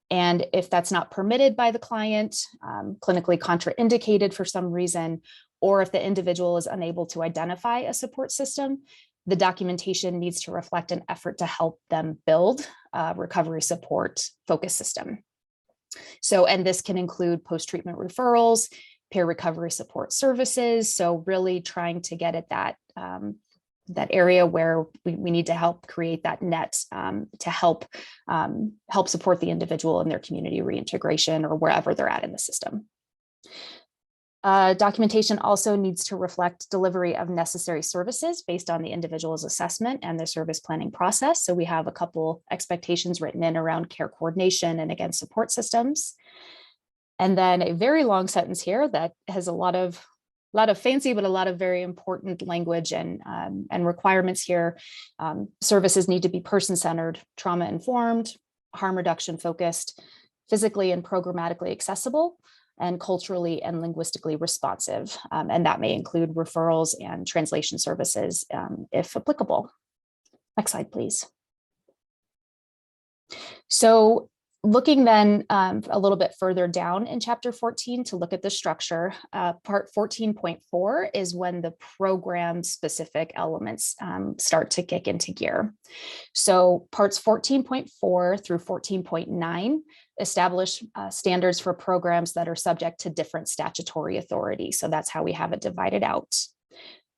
And if that's not permitted by the client, clinically contraindicated for some reason, or if the individual is unable to identify a support system, the documentation needs to reflect an effort to help them build a recovery support focus system. So, and this can include post-treatment referrals, peer recovery support services. So really trying to get at that, that area where we need to help create that net to help support the individual in their community reintegration or wherever they're at in the system. Documentation also needs to reflect delivery of necessary services based on the individual's assessment and the service planning process. So we have a couple expectations written in around care coordination and, again, support systems. And then a very long sentence here that has a lot of fancy, but a lot of very important language and requirements here. Services need to be person-centered, trauma-informed, harm reduction focused, physically and programmatically accessible, and culturally and linguistically responsive. And that may include referrals and translation services if applicable. Next slide, please. So looking then a little bit further down in chapter 14 to look at the structure, part 14.4 is when the program specific elements start to kick into gear. So parts 14.4 through 14.9 establish standards for programs that are subject to different statutory authority. So that's how we have it divided out.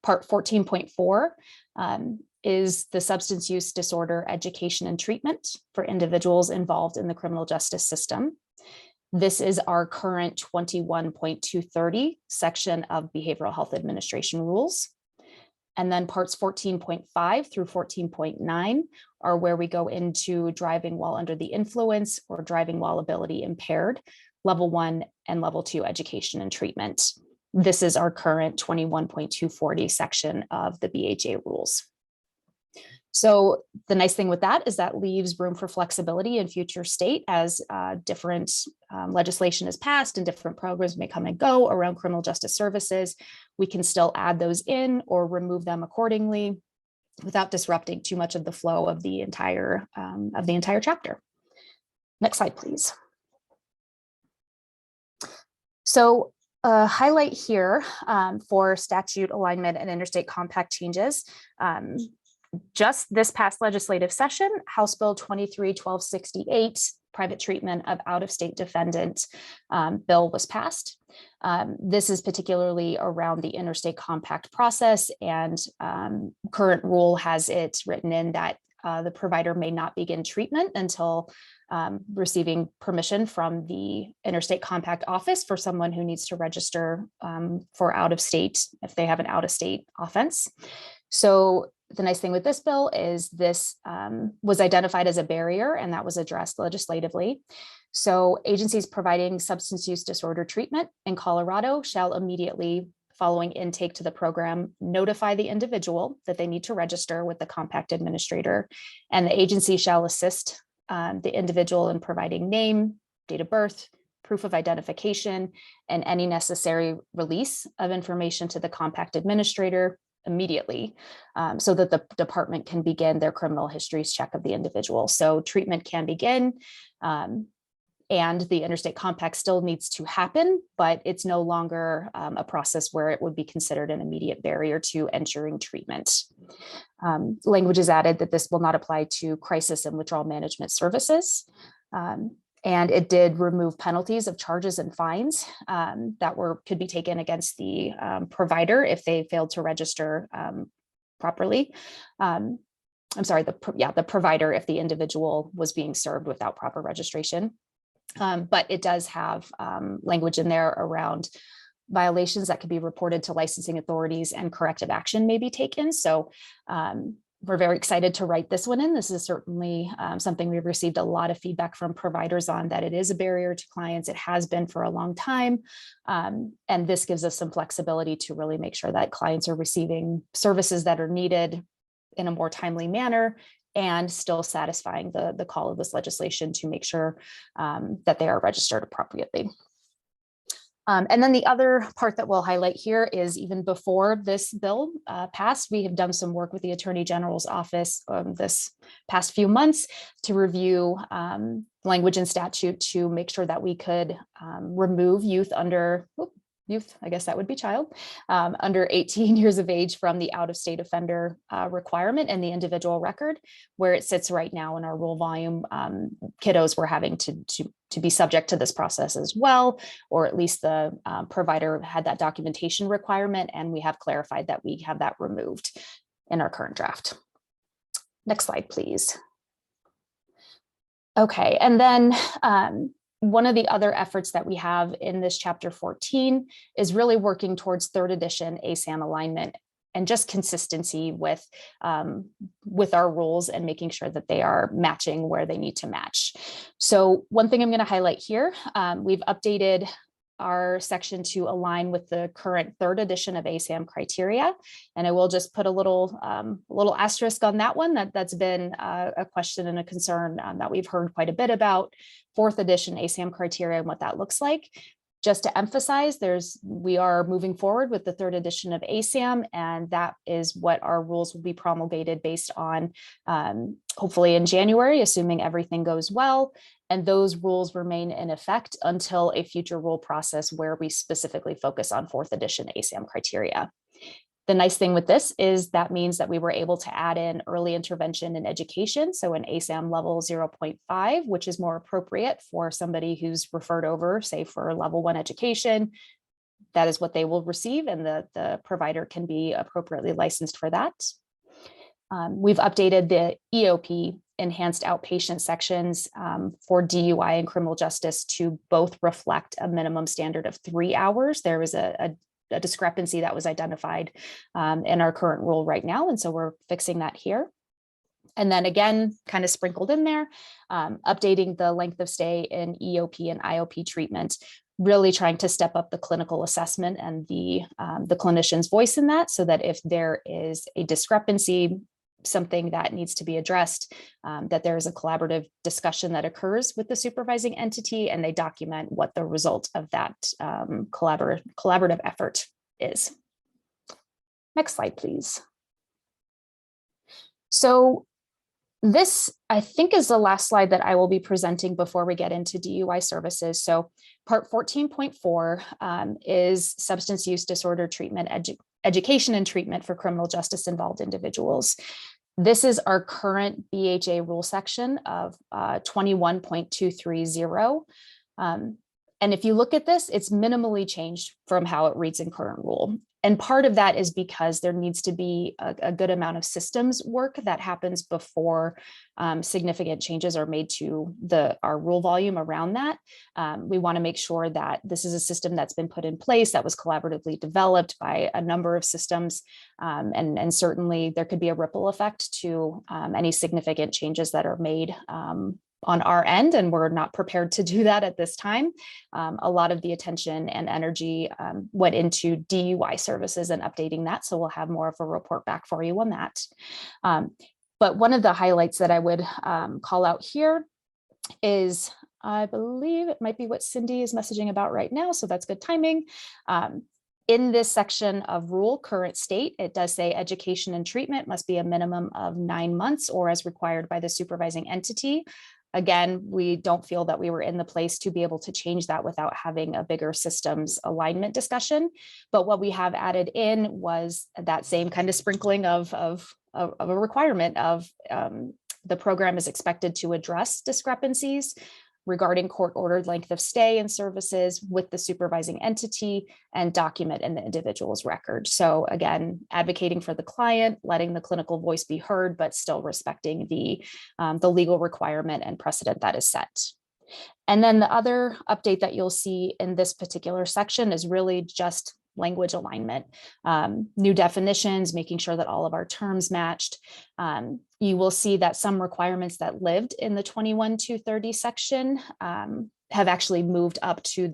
Part 14.4 is the substance use disorder education and treatment for individuals involved in the criminal justice system. This is our current 21.230 section of Behavioral Health Administration rules. And then parts 14.5 through 14.9 are where we go into driving while under the influence or driving while ability impaired, level 1 and level 2 education and treatment. This is our current 21.240 section of the BHA rules. So the nice thing with that is that leaves room for flexibility in future state as different legislation is passed and different programs may come and go around criminal justice services. We can still add those in or remove them accordingly without disrupting too much of the flow of the entire chapter. Next slide, please. So highlight here for statute alignment and interstate compact changes. Just this past legislative session, House Bill 23-1268, private treatment of out-of-state defendant bill was passed. This is particularly around the interstate compact process, and current rule has it written in that the provider may not begin treatment until receiving permission from the Interstate Compact Office for someone who needs to register for out of state if they have an out of state offense. So the nice thing with this bill is this was identified as a barrier, and that was addressed legislatively. So agencies providing substance use disorder treatment in Colorado shall immediately, following intake to the program, notify the individual that they need to register with the compact administrator, and the agency shall assist the individual in providing name, date of birth, proof of identification, and any necessary release of information to the compact administrator immediately, so that the department can begin their criminal histories check of the individual. So treatment can begin, and the interstate compact still needs to happen, but it's no longer a process where it would be considered an immediate barrier to entering treatment. Language is added that this will not apply to crisis and withdrawal management services. And it did remove penalties of charges and fines that could be taken against the provider if they failed to register properly. I'm sorry, the provider if the individual was being served without proper registration. But it does have language in there around violations that could be reported to licensing authorities and corrective action may be taken. So we're very excited to write this one in. This is certainly something we've received a lot of feedback from providers on, that it is a barrier to clients. It has been for a long time. And this gives us some flexibility to really make sure that clients are receiving services that are needed in a more timely manner, and still satisfying the call of this legislation to make sure that they are registered appropriately. And then the other part that we'll highlight here is, even before this bill passed, we have done some work with the Attorney General's office this past few months to review language and statute to make sure that we could remove youth under, I guess that would be child, under 18 years of age from the out-of-state offender requirement in the individual record, where it sits right now in our rule volume. Kiddos were having to be subject to this process as well, or at least the provider had that documentation requirement, and we have clarified that we have that removed in our current draft. Next slide, please. Okay, and then one of the other efforts that we have in this chapter 14 is really working towards 3rd edition ASAM alignment and just consistency with our rules and making sure that they are matching where they need to match. So one thing I'm going to highlight here, we've updated our section to align with the current 3rd edition of ASAM criteria. And I will just put a little asterisk on that one. That's been a question and a concern that we've heard quite a bit about 4th edition ASAM criteria and what that looks like. Just to emphasize, we are moving forward with the 3rd edition of ASAM, and that is what our rules will be promulgated based on, hopefully in January, assuming everything goes well. And those rules remain in effect until a future rule process where we specifically focus on 4th edition ASAM criteria. The nice thing with this is that means that we were able to add in early intervention in education. So an ASAM level 0.5, which is more appropriate for somebody who's referred over, say for level 1 education. That is what they will receive, and the provider can be appropriately licensed for that. We've updated the EOP, enhanced outpatient sections, for DUI and criminal justice to both reflect a minimum standard of 3 hours. There was a discrepancy that was identified in our current rule right now, and so we're fixing that here. And then again, kind of sprinkled in there, updating the length of stay in EOP and IOP treatment, really trying to step up the clinical assessment and the clinician's voice in that, so that if there is a discrepancy, something that needs to be addressed, that there is a collaborative discussion that occurs with the supervising entity, and they document what the result of that collaborative effort is. Next slide, please. So this, I think, is the last slide that I will be presenting before we get into DUI services. So part 14.4 is substance use disorder treatment, education and treatment for criminal justice involved individuals. This is our current BHA rule section of 21.230. And if you look at this, it's minimally changed from how it reads in current rule. And part of that is because there needs to be a good amount of systems work that happens before significant changes are made to our rule volume around that. We want to make sure that this is a system that's been put in place, that was collaboratively developed by a number of systems. And certainly there could be a ripple effect to any significant changes that are made on our end, and we're not prepared to do that at this time. A lot of the attention and energy went into DUI services and updating that, so we'll have more of a report back for you on that. But one of the highlights that I would call out here is, I believe it might be what Cindy is messaging about right now, so that's good timing. In this section of rule current state, it does say education and treatment must be a minimum of 9 months or as required by the supervising entity. Again, we don't feel that we were in the place to be able to change that without having a bigger systems alignment discussion. But what we have added in was that same kind of sprinkling of a requirement of the program is expected to address discrepancies regarding court-ordered length of stay and services with the supervising entity and document in the individual's record. So again, advocating for the client, letting the clinical voice be heard, but still respecting the legal requirement and precedent that is set. And then the other update that you'll see in this particular section is really just language alignment, new definitions, making sure that all of our terms matched. You will see that some requirements that lived in the 21-30 section have actually moved up to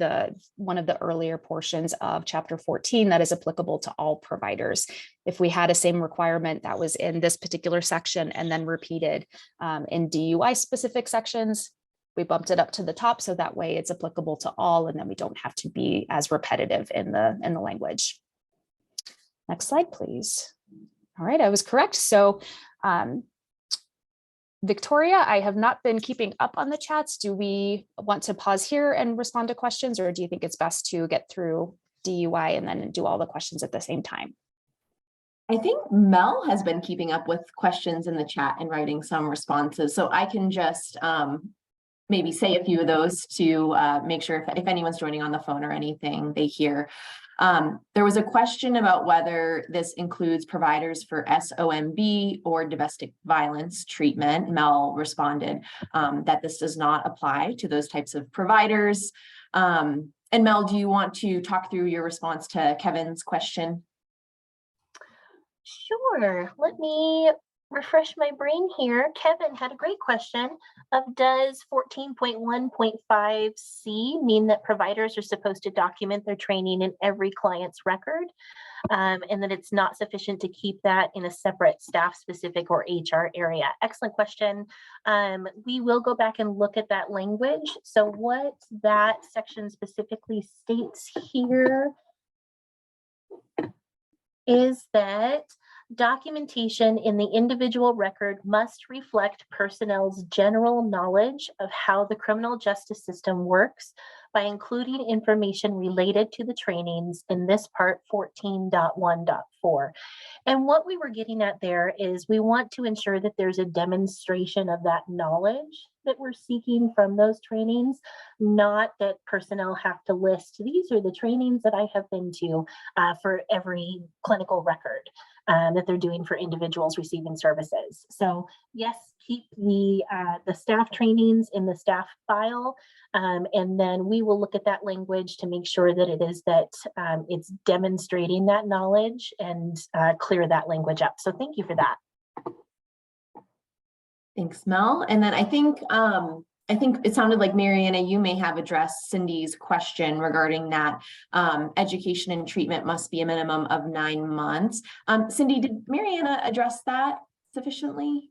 one of the earlier portions of chapter 14 that is applicable to all providers. If we had a same requirement that was in this particular section and then repeated in DUI specific sections, we bumped it up to the top so that way it's applicable to all, and then we don't have to be as repetitive in the language. Next slide, please. All right, I was correct. So Victoria, I have not been keeping up on the chats. Do we want to pause here and respond to questions, or do you think it's best to get through DUI and then do all the questions at the same time? I think Mel has been keeping up with questions in the chat and writing some responses, so I can just maybe say a few of those to make sure if anyone's joining on the phone or anything, they hear. There was a question about whether this includes providers for SOMB or domestic violence treatment. Mel responded that this does not apply to those types of providers. And Mel, do you want to talk through your response to Kevin's question? Sure. Let me refresh my brain here. Kevin had a great question of, does 14.1.5C mean that providers are supposed to document their training in every client's record, and that it's not sufficient to keep that in a separate staff specific or HR area? Excellent question. We will go back and look at that language. So what that section specifically states here is that documentation in the individual record must reflect personnel's general knowledge of how the criminal justice system works by including information related to the trainings in this part 14.1.4. And what we were getting at there is we want to ensure that there's a demonstration of that knowledge that we're seeking from those trainings, not that personnel have to list, these are the trainings that I have been to for every clinical record that they're doing for individuals receiving services. So yes, keep the staff trainings in the staff file, and then we will look at that language to make sure that it is that it's demonstrating that knowledge and clear that language up. So thank you for that. Thanks, Mel. And then I think it sounded like Mariana, you may have addressed Cindy's question regarding that education and treatment must be a minimum of 9 months. Cindy, did Mariana address that sufficiently?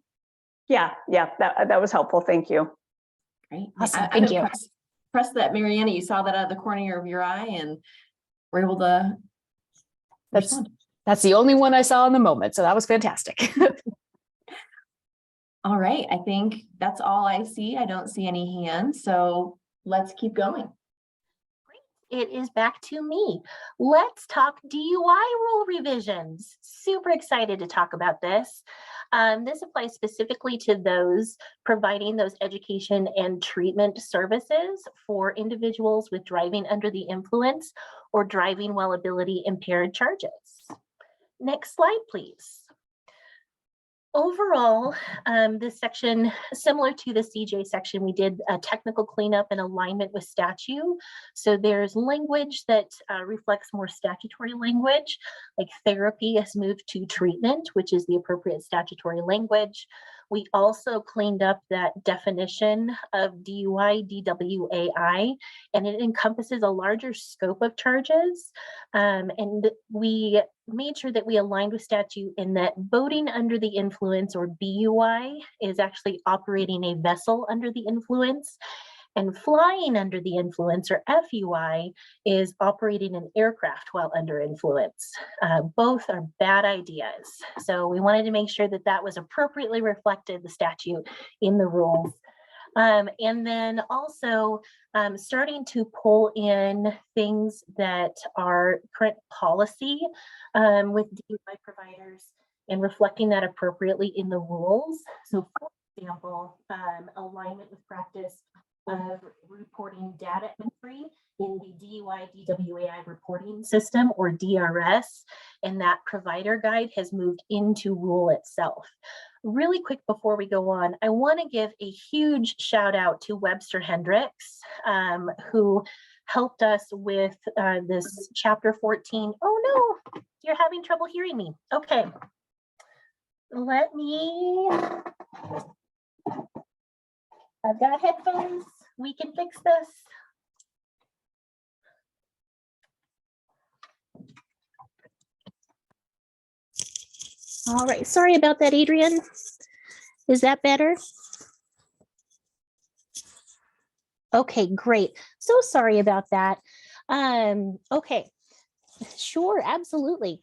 Yeah, that was helpful. Thank you. Great. Awesome. Thank you. Press that, Mariana, you saw that out of the corner of your eye and were able to respond. That's the only one I saw in the moment, so that was fantastic. All right, I think that's all I see. I don't see any hands, so let's keep going. It is back to me. Let's talk DUI rule revisions. Super excited to talk about this. This applies specifically to those providing those education and treatment services for individuals with driving under the influence or driving while ability impaired charges. Next slide, please. Overall, this section, similar to the CJ section, we did a technical cleanup and alignment with statute. So there's language that reflects more statutory language, like therapy has moved to treatment, which is the appropriate statutory language. We also cleaned up that definition of DUI, DWAI, and it encompasses a larger scope of charges. And we made sure that we aligned with statute in that boating under the influence, or BUI, is actually operating a vessel under the influence, and flying under the influence, or FUI, is operating an aircraft while under influence. Both are bad ideas. So we wanted to make sure that that was appropriately reflected, the statute, in the rules. And then also starting to pull in things that are current policy with DUI providers and reflecting that appropriately in the rules. So for example, alignment with practice of reporting data entry in the DUI DWAI reporting system, or DRS, and that provider guide has moved into rule itself. Really quick before we go on, I want to give a huge shout out to Webster Hendricks, who helped us with this chapter 14. Oh no, you're having trouble hearing me. Okay, let me, I've got headphones, we can fix this. All right, sorry about that, Adrian. Is that better? Okay, great. So sorry about that. Okay, sure, absolutely.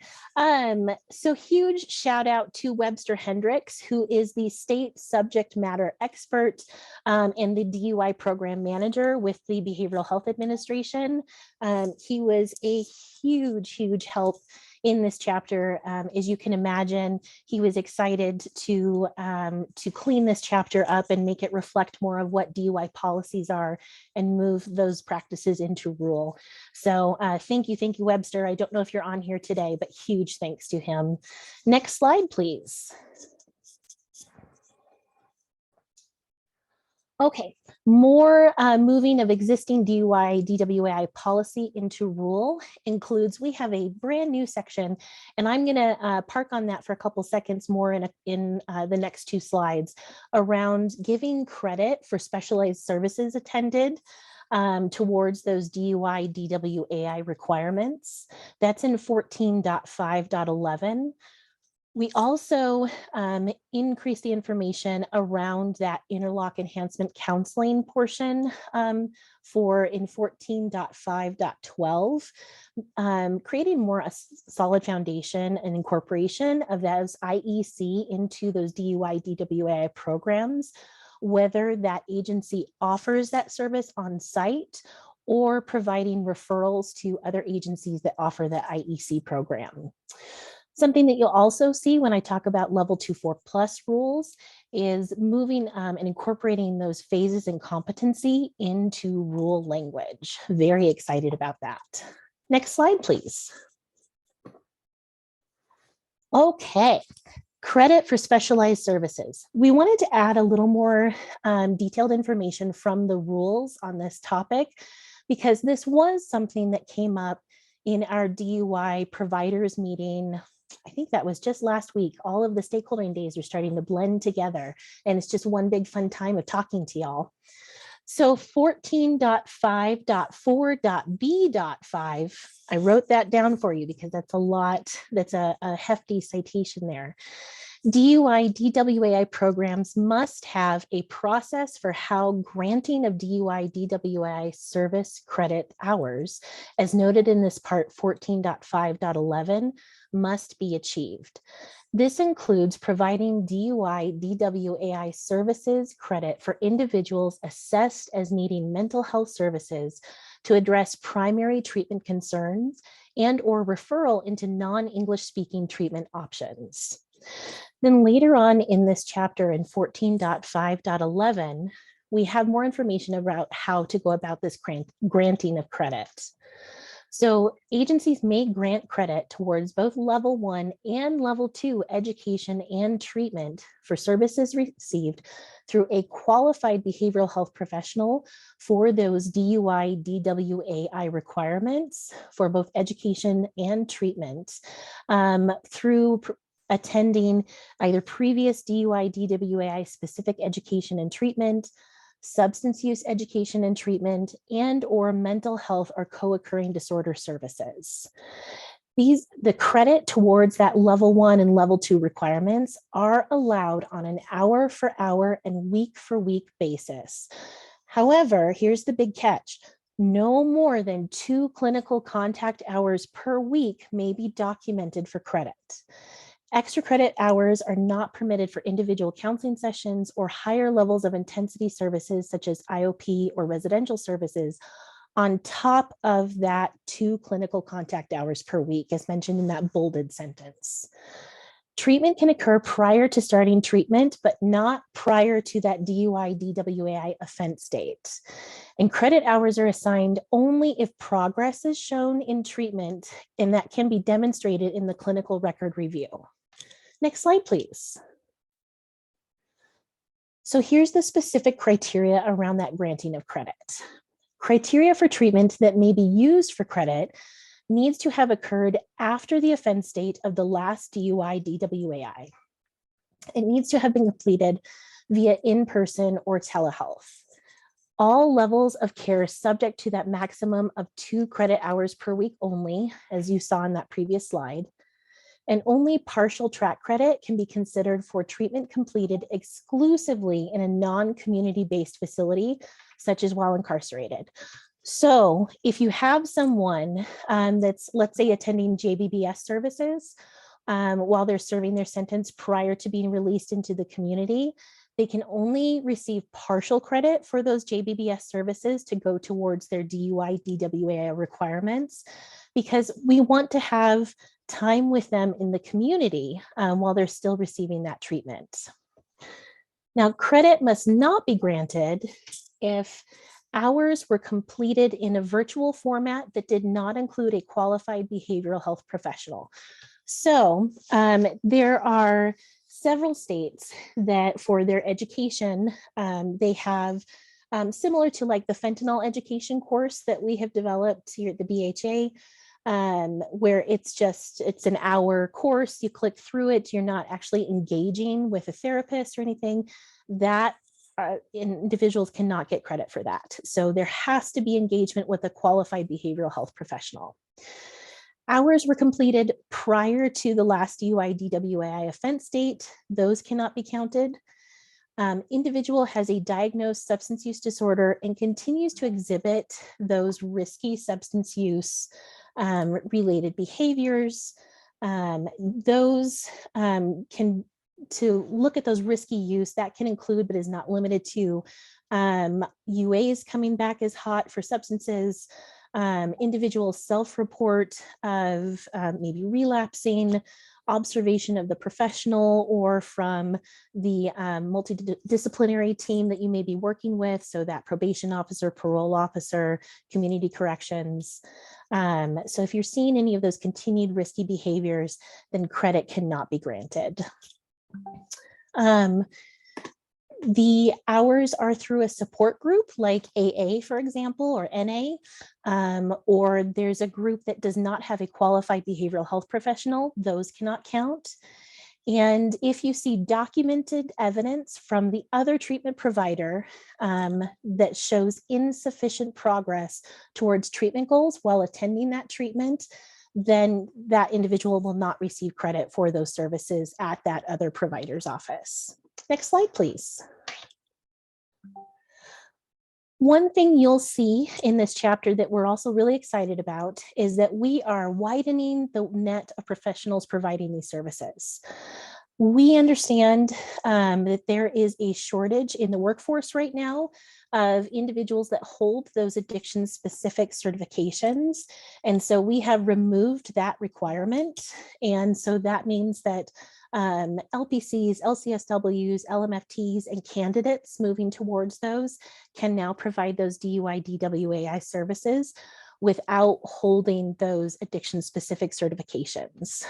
So huge shout out to Webster Hendricks, who is the state subject matter expert and the DUI program manager with the Behavioral Health Administration. He was a huge help in this chapter. As you can imagine, he was excited to clean this chapter up and make it reflect more of what DUI policies are and move those practices into rule. So thank you, Webster. I don't know if you're on here today, but huge thanks to him. Next slide, please. Okay, more moving of existing DUI, DWAI policy into rule includes, we have a brand new section, and I'm gonna park on that for a couple seconds more in the next two slides, around giving credit for specialized services attended towards those DUI, DWAI requirements. That's in 14.5.11. We also increased the information around that interlock enhancement counseling portion in 14.5.12, creating more a solid foundation and incorporation of those IEC into those DUI, DWAI programs, whether that agency offers that service on site or providing referrals to other agencies that offer the IEC program. Something that you'll also see when I talk about level 2-4+ rules is moving and incorporating those phases and competency into rule language. Very excited about that. Next slide, please. Okay, credit for specialized services. We wanted to add a little more detailed information from the rules on this topic, because this was something that came up in our DUI providers meeting. I think that was just last week. All of the stakeholdering days are starting to blend together, and it's just one big fun time of talking to y'all. So 14.5.4.b.5, I wrote that down for you because that's a lot, that's a hefty citation there. DUI, DWAI programs must have a process for how granting of DUI, DWAI service credit hours, as noted in this part 14.5.11, must be achieved. This includes providing DUI, DWAI services credit for individuals assessed as needing mental health services to address primary treatment concerns and/or referral into non-English speaking treatment options. Then later on in this chapter in 14.5.11, we have more information about how to go about this granting of credit. So agencies may grant credit towards both level 1 and level 2 education and treatment for services received through a qualified behavioral health professional for those DUI, DWAI requirements for both education and treatment through attending either previous DUI, DWAI specific education and treatment, substance use education and treatment, and/or mental health or co-occurring disorder services. The credit towards that level 1 and level 2 requirements are allowed on an hour for hour and week for week basis. However, here's the big catch. No more than 2 clinical contact hours per week may be documented for credit. Extra credit hours are not permitted for individual counseling sessions or higher levels of intensity services such as IOP or residential services on top of that 2 clinical contact hours per week, as mentioned in that bolded sentence. Treatment can occur prior to starting treatment, but not prior to that DUI, DWAI offense date. And credit hours are assigned only if progress is shown in treatment, and that can be demonstrated in the clinical record review. Next slide, please. So here's the specific criteria around that granting of credit. Criteria for treatment that may be used for credit needs to have occurred after the offense date of the last DUI, DWAI. It needs to have been completed via in-person or telehealth. All levels of care subject to that maximum of 2 credit hours per week only, as you saw in that previous slide. And only partial track credit can be considered for treatment completed exclusively in a non-community-based facility, such as while incarcerated. So if you have someone that's, let's say, attending JBBS services while they're serving their sentence prior to being released into the community, they can only receive partial credit for those JBBS services to go towards their DUI, DWAI requirements, because we want to have time with them in the community while they're still receiving that treatment. Now, credit must not be granted if hours were completed in a virtual format that did not include a qualified behavioral health professional. So there are several states that for their education, they have similar to like the fentanyl education course that we have developed here at the BHA, where it's an hour course, you click through it, you're not actually engaging with a therapist or anything, that individuals cannot get credit for that. So there has to be engagement with a qualified behavioral health professional. Hours were completed prior to the last DUI, DWAI offense date, those cannot be counted. Individual has a diagnosed substance use disorder and continues to exhibit those risky substance use related behaviors. Those to look at those risky use, that can include, but is not limited to, UAs coming back as hot for substances, individual self-report of maybe relapsing, observation of the professional or from the multidisciplinary team that you may be working with, so that probation officer, parole officer, community corrections. So if you're seeing any of those continued risky behaviors, then credit cannot be granted. The hours are through a support group like AA, for example, or NA, or there's a group that does not have a qualified behavioral health professional, those cannot count. And if you see documented evidence from the other treatment provider that shows insufficient progress towards treatment goals while attending that treatment, then that individual will not receive credit for those services at that other provider's office. Next slide, please. One thing you'll see in this chapter that we're also really excited about is that we are widening the net of professionals providing these services. We understand that there is a shortage in the workforce right now of individuals that hold those addiction-specific certifications. And so we have removed that requirement. And so that means that LPCs, LCSWs, LMFTs, and candidates moving towards those can now provide those DUI, DWAI services without holding those addiction-specific certifications.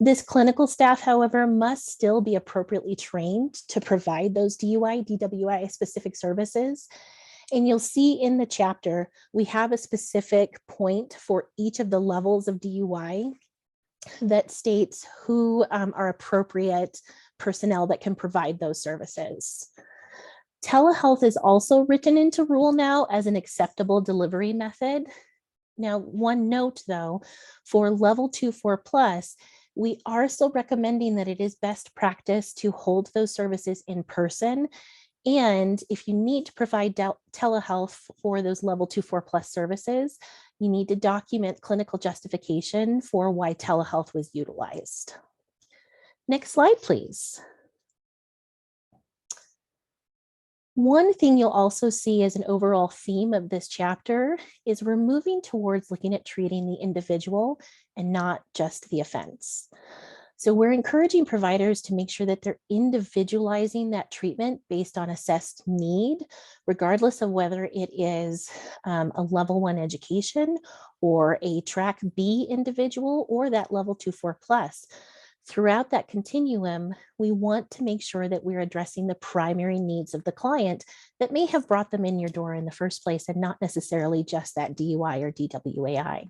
This clinical staff, however, must still be appropriately trained to provide those DUI, DWI specific services. And you'll see in the chapter, we have a specific point for each of the levels of DUI that states who are appropriate personnel that can provide those services. Telehealth is also written into rule now as an acceptable delivery method. Now, one note though, for level 2-4+, we are still recommending that it is best practice to hold those services in person. And if you need to provide telehealth for those level 2-4+ services, you need to document clinical justification for why telehealth was utilized. Next slide, please. One thing you'll also see as an overall theme of this chapter is we're moving towards looking at treating the individual and not just the offense. So we're encouraging providers to make sure that they're individualizing that treatment based on assessed need, regardless of whether it is a level 1 education or a track B individual or that level 2-4+. Throughout that continuum, we want to make sure that we're addressing the primary needs of the client that may have brought them in your door in the first place and not necessarily just that DUI or DWAI.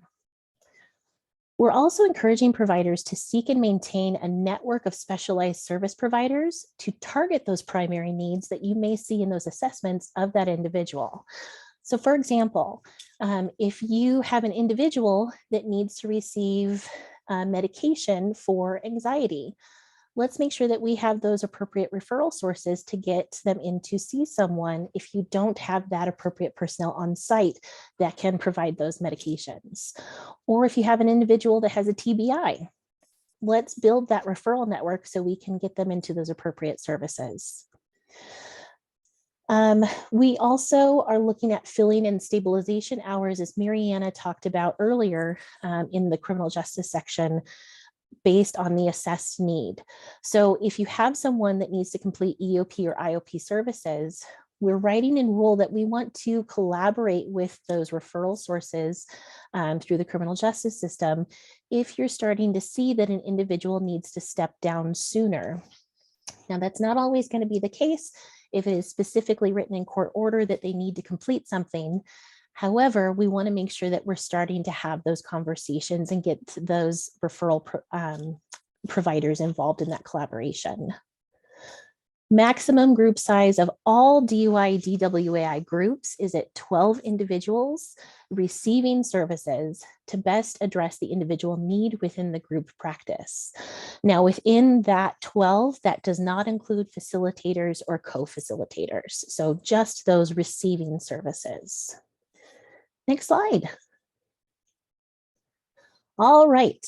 We're also encouraging providers to seek and maintain a network of specialized service providers to target those primary needs that you may see in those assessments of that individual. So for example, if you have an individual that needs to receive medication for anxiety, let's make sure that we have those appropriate referral sources to get them in to see someone if you don't have that appropriate personnel on site that can provide those medications. Or if you have an individual that has a TBI, let's build that referral network so we can get them into those appropriate services. We also are looking at filling and stabilization hours, as Mariana talked about earlier in the criminal justice section, based on the assessed need. So if you have someone that needs to complete EOP or IOP services, we're writing in rule that we want to collaborate with those referral sources through the criminal justice system if you're starting to see that an individual needs to step down sooner. Now, that's not always going to be the case if it is specifically written in court order that they need to complete something. However, we want to make sure that we're starting to have those conversations and get those referral providers involved in that collaboration. Maximum group size of all DUI, DWAI groups is at 12 individuals receiving services to best address the individual need within the group practice. Now, within that 12, that does not include facilitators or co-facilitators. So just those receiving services. Next slide. All right.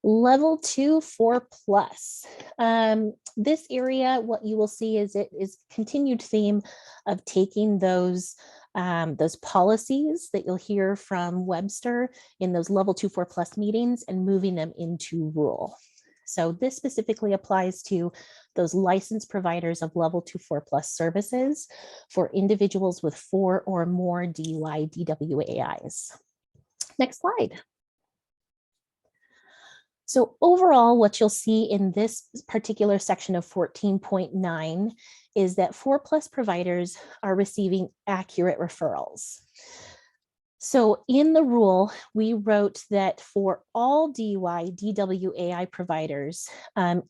Level 2-4+. This area, what you will see is it is continued theme of taking those policies that you'll hear from Webster in those level 2-4+ meetings and moving them into rule. So this specifically applies to those licensed providers of level 2-4+ services for individuals with 4 or more DUI, DWAIs. Next slide. So overall, what you'll see in this particular section of 14.9 is that 4+ providers are receiving accurate referrals. So in the rule, we wrote that for all DUI, DWAI providers,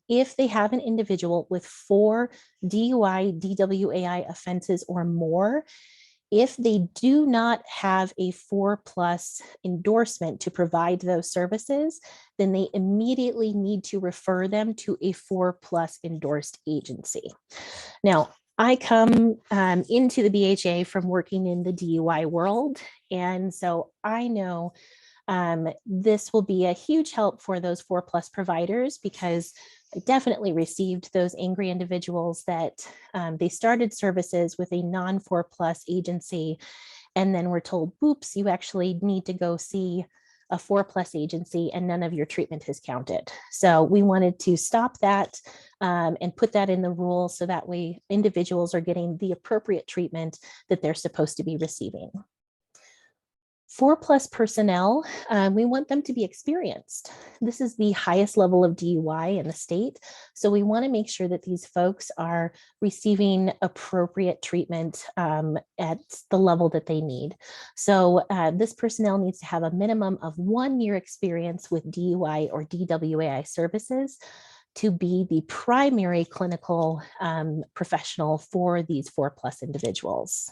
if they have an individual with 4 DUI, DWAI offenses or more, if they do not have a 4+ endorsement to provide those services, then they immediately need to refer them to a 4+ endorsed agency. Now, I come into the BHA from working in the DUI world, and so I know this will be a huge help for those 4+ providers because I definitely received those angry individuals that they started services with a non-4+ agency and then were told, "Oops, you actually need to go see a 4+ agency and none of your treatment is counted." So we wanted to stop that and put that in the rules so that way individuals are getting the appropriate treatment that they're supposed to be receiving. 4+ personnel, we want them to be experienced. This is the highest level of DUI in the state. So we want to make sure that these folks are receiving appropriate treatment at the level that they need. So this personnel needs to have a minimum of 1 year experience with DUI or DWAI services to be the primary clinical professional for these 4+ individuals.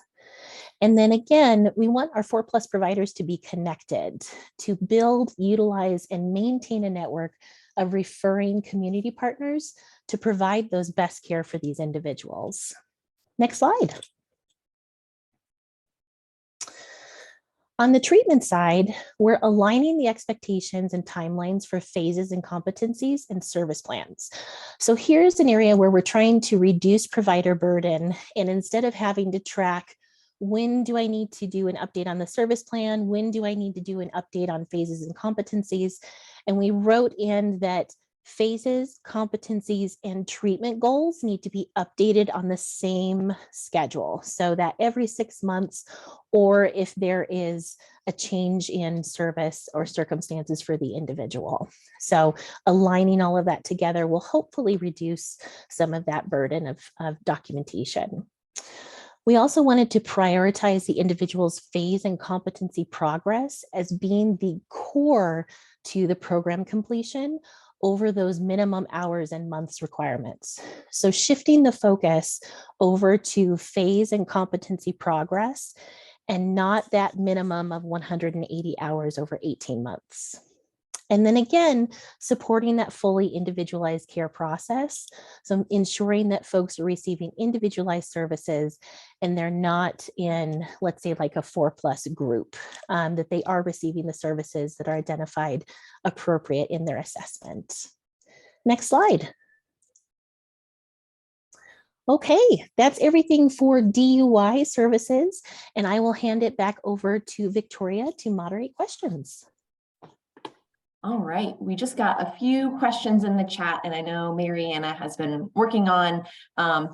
And then again, we want our 4+ providers to be connected, to build, utilize, and maintain a network of referring community partners to provide those best care for these individuals. Next slide. On the treatment side, we're aligning the expectations and timelines for phases and competencies and service plans. So here's an area where we're trying to reduce provider burden, and instead of having to track, when do I need to do an update on the service plan? When do I need to do an update on phases and competencies? And we wrote in that phases, competencies, and treatment goals need to be updated on the same schedule, so that every 6 months, or if there is a change in service or circumstances for the individual. So aligning all of that together will hopefully reduce some of that burden of documentation. We also wanted to prioritize the individual's phase and competency progress as being the core to the program completion over those minimum hours and months requirements. So shifting the focus over to phase and competency progress and not that minimum of 180 hours over 18 months. And then again, supporting that fully individualized care process. So ensuring that folks are receiving individualized services and they're not in, let's say, like a 4+ group, that they are receiving the services that are identified appropriate in their assessment. Next slide. Okay, that's everything for DUI services, and I will hand it back over to Victoria to moderate questions. All right, we just got a few questions in the chat, and I know Mariana has been working on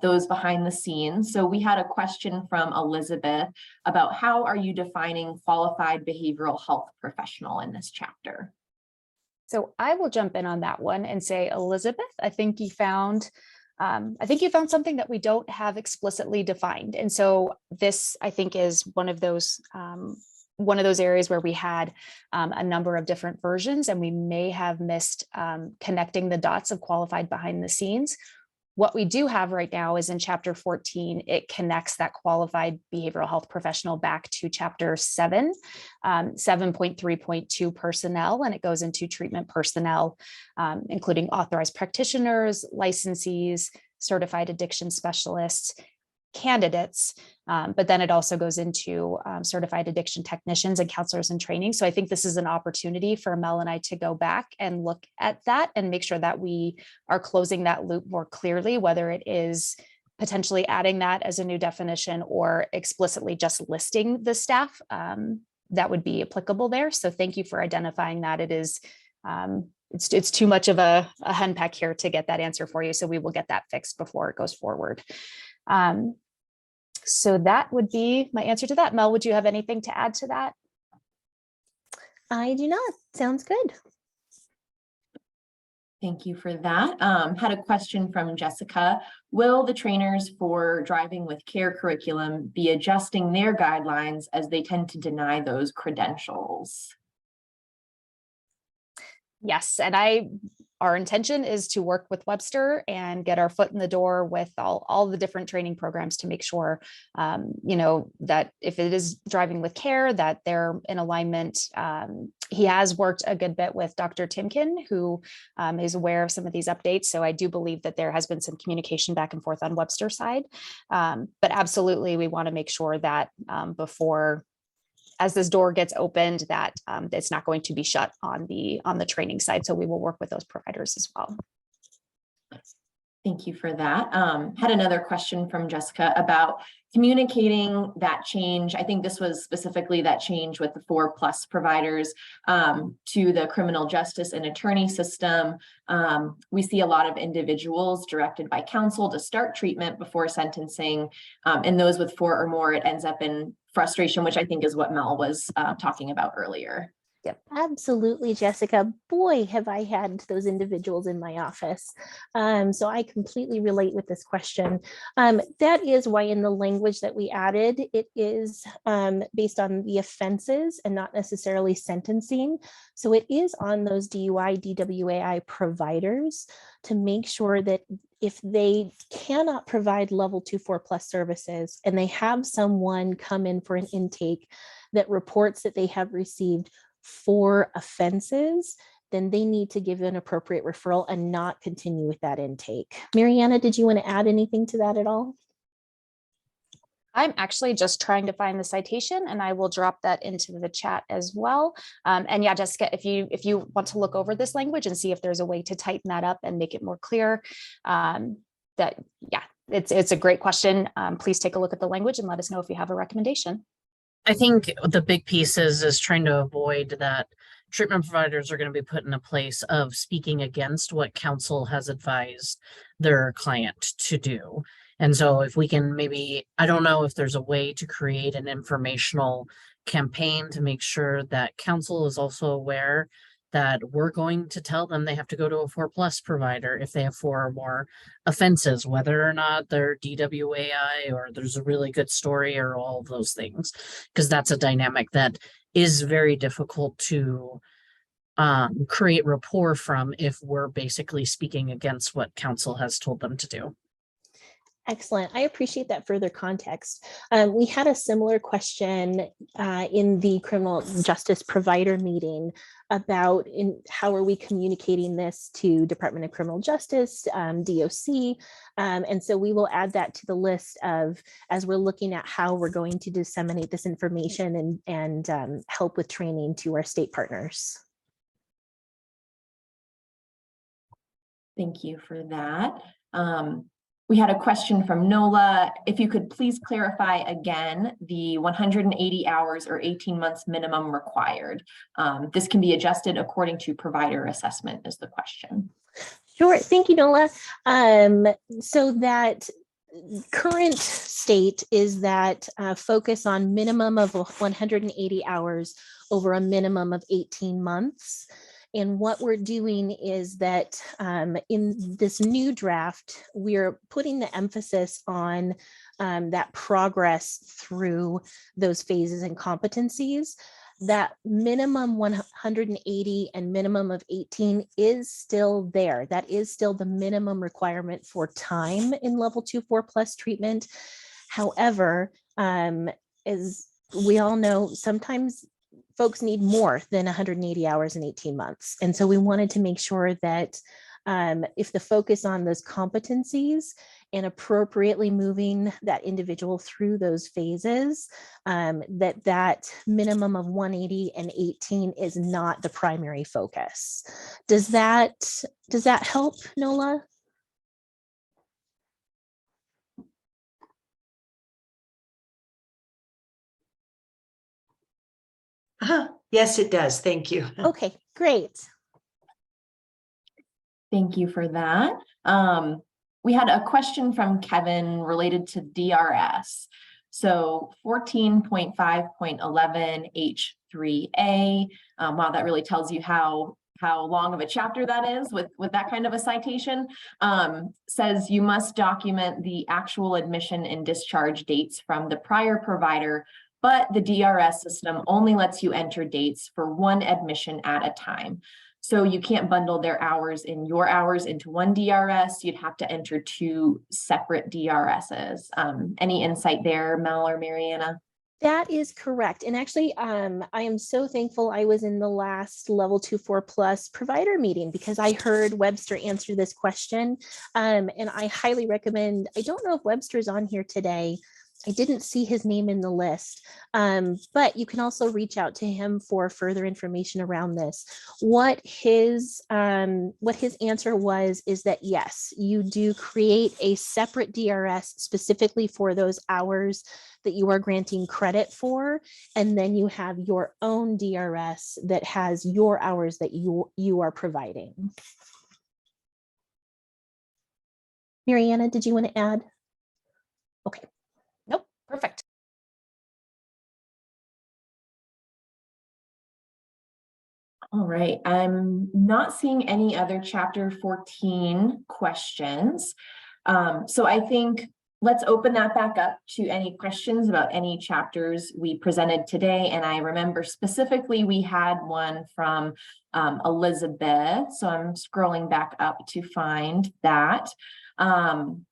those behind the scenes. So we had a question from Elizabeth about how are you defining qualified behavioral health professional in this chapter? So I will jump in on that one and say, Elizabeth, I think you found something that we don't have explicitly defined. And so this, I think, is one of those areas where we had a number of different versions, and we may have missed connecting the dots of qualified behind the scenes. What we do have right now is in chapter 14, it connects that qualified behavioral health professional back to chapter 7, 7.3.2 personnel, and it goes into treatment personnel, including authorized practitioners, licensees, certified addiction specialists, candidates, but then it also goes into certified addiction technicians and counselors in training. So I think this is an opportunity for Mel and I to go back and look at that and make sure that we are closing that loop more clearly, whether it is potentially adding that as a new definition or explicitly just listing the staff that would be applicable there. So thank you for identifying that. It is it's too much of a henpeck here to get that answer for you. So we will get that fixed before it goes forward. So that would be my answer to that. Mel, would you have anything to add to that? I do not. Sounds good. Thank you for that. Had a question from Jessica. Will the trainers for driving with care curriculum be adjusting their guidelines as they tend to deny those credentials? Yes, and our intention is to work with Webster and get our foot in the door with all the different training programs to make sure, that if it is driving with care, that they're in alignment. He has worked a good bit with Dr. Timken, who is aware of some of these updates. So I do believe that there has been some communication back and forth on Webster's side. But absolutely, we want to make sure that as this door gets opened, that it's not going to be shut on the training side. So we will work with those providers as well. Thank you for that. Had another question from Jessica about communicating that change. I think this was specifically that change with the 4+ providers to the criminal justice and attorney system. We see a lot of individuals directed by counsel to start treatment before sentencing. And those with 4 or more, it ends up in frustration, which I think is what Mel was talking about earlier. Yep, absolutely, Jessica. Boy, have I had those individuals in my office. So I completely relate with this question. That is why in the language that we added, it is based on the offenses and not necessarily sentencing. So it is on those DUI, DWAI providers to make sure that if they cannot provide level 2, 4+ services and they have someone come in for an intake that reports that they have received 4 offenses, then they need to give an appropriate referral and not continue with that intake. Mariana, did you want to add anything to that at all? I'm actually just trying to find the citation and I will drop that into the chat as well. And yeah, Jessica, if you want to look over this language and see if there's a way to tighten that up and make it more clear, it's a great question. Please take a look at the language and let us know if you have a recommendation. I think the big piece is trying to avoid that treatment providers are going to be put in a place of speaking against what counsel has advised their client to do. And so if we can maybe, I don't know if there's a way to create an informational campaign to make sure that counsel is also aware that we're going to tell them they have to go to a 4+ provider if they have 4 or more offenses, whether or not they're DWAI or there's a really good story or all of those things, because that's a dynamic that is very difficult to create rapport from if we're basically speaking against what counsel has told them to do. Excellent. I appreciate that further context. We had a similar question in the criminal justice provider meeting about how are we communicating this to Department of Criminal Justice, DOC, and so we will add that to the list of as we're looking at how we're going to disseminate this information and help with training to our state partners. Thank you for that. We had a question from Nola. If you could please clarify again the 180 hours or 18 months minimum required. This can be adjusted according to provider assessment is the question. Sure. Thank you, Nola. So that current state is that focus on minimum of 180 hours over a minimum of 18 months. And what we're doing is that in this new draft, we're putting the emphasis on that progress through those phases and competencies. That minimum 180 and minimum of 18 is still there. That is still the minimum requirement for time in level 2, 4+ treatment. However, as we all know, sometimes folks need more than 180 hours in 18 months. And so we wanted to make sure that if the focus on those competencies and appropriately moving that individual through those phases, that minimum of 180 and 18 is not the primary focus. Does that help, Nola? Yes, it does. Thank you. Okay, great. Thank you for that. We had a question from Kevin related to DRS. So 14.5.11 H3A, wow, that really tells you how long of a chapter that is with that kind of a citation, says you must document the actual admission and discharge dates from the prior provider, but the DRS system only lets you enter dates for one admission at a time. So you can't bundle their hours in your hours into one DRS. You'd have to enter 2 separate DRSs. Any insight there, Mel or Mariana? That is correct. And actually, I am so thankful I was in the last level 2, 4+ provider meeting because I heard Webster answer this question. And I highly recommend, I don't know if Webster is on here today, I didn't see his name in the list, but you can also reach out to him for further information around this. What his answer was is that yes, you do create a separate DRS specifically for those hours that you are granting credit for, and then you have your own DRS that has your hours that you are providing. Mariana, did you want to add? Okay. Nope, perfect. All right, I'm not seeing any other chapter 14 questions. So I think let's open that back up to any questions about any chapters we presented today. And I remember specifically we had one from Elizabeth. So I'm scrolling back up to find that. Can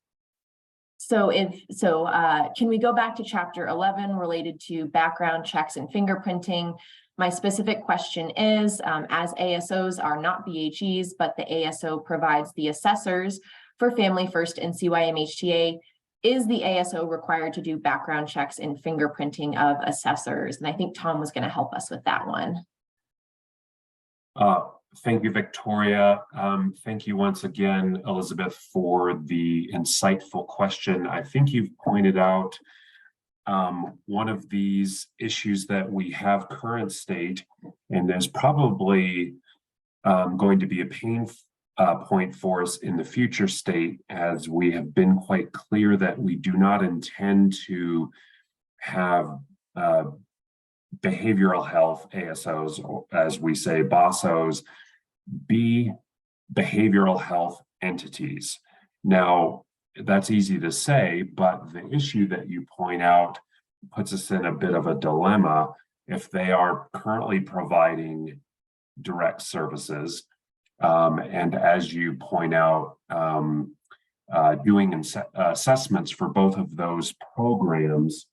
we go back to chapter 11 related to background checks and fingerprinting? My specific question is, as ASOs are not BHEs, but the ASO provides the assessors for Family First and CYMHTA, is the ASO required to do background checks and fingerprinting of assessors? And I think Tom was going to help us with that one. Thank you, Victoria. Thank you once again, Elizabeth, for the insightful question. I think you've pointed out one of these issues that we have current state, and there's probably going to be a pain point for us in the future state, as we have been quite clear that we do not intend to have behavioral health ASOs, or as we say, BASOs, be behavioral health entities. Now, that's easy to say, but the issue that you point out puts us in a bit of a dilemma. If they are currently providing direct services, and as you point out, doing assessments for both of those programs,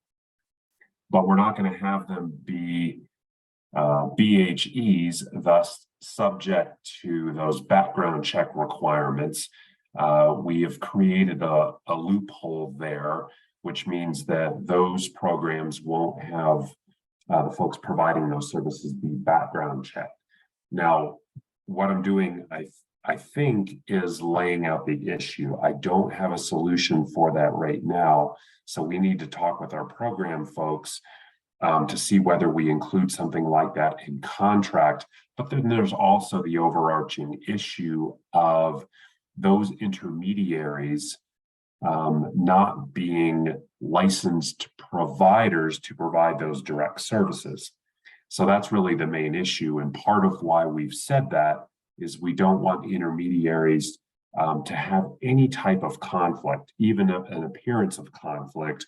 but we're not going to have them be BHEs, thus subject to those background check requirements. We have created a loophole there, which means that those programs won't have the folks providing those services be background checked. Now, what I'm doing, I think, is laying out the issue. I don't have a solution for that right now. So we need to talk with our program folks to see whether we include something like that in contract. But then there's also the overarching issue of those intermediaries not being licensed providers to provide those direct services. So that's really the main issue. And part of why we've said that is we don't want intermediaries to have any type of conflict, even an appearance of conflict,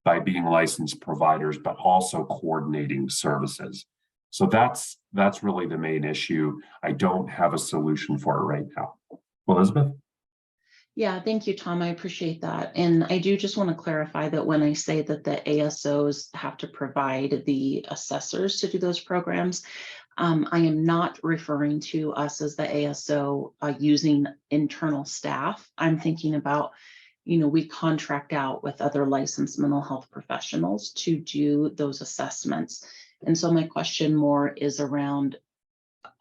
by being licensed providers, but also coordinating services. So that's really the main issue. I don't have a solution for it right now. Elizabeth? Yeah, thank you, Tom. I appreciate that. And I do just want to clarify that when I say that the ASOs have to provide the assessors to do those programs, I am not referring to us as the ASO using internal staff. I'm thinking about, we contract out with other licensed mental health professionals to do those assessments. And so my question more is around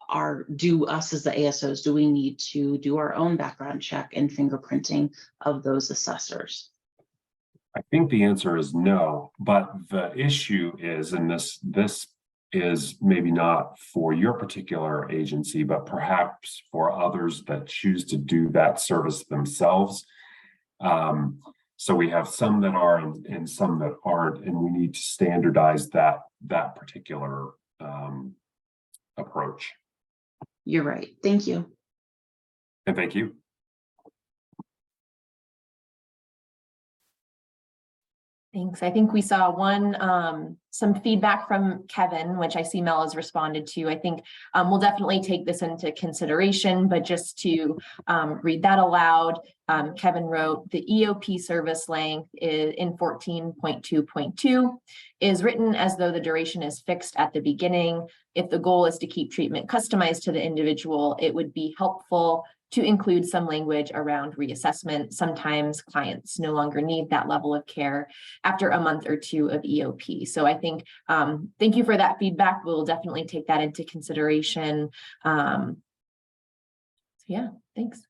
us as the ASOs, do we need to do our own background check and fingerprinting of those assessors? I think the answer is no, but the issue is, and this is maybe not for your particular agency, but perhaps for others that choose to do that service themselves. So we have some that are and some that aren't, and we need to standardize that particular approach. You're right. Thank you. And thank you. Thanks. I think we saw some feedback from Kevin, which I see Mel has responded to. I think we'll definitely take this into consideration, but just to read that aloud, Kevin wrote, the EOP service length in 14.2.2 is written as though the duration is fixed at the beginning. If the goal is to keep treatment customized to the individual, it would be helpful to include some language around reassessment. Sometimes clients no longer need that level of care after a month or two of EOP. So I think, thank you for that feedback. We'll definitely take that into consideration. So yeah, thanks.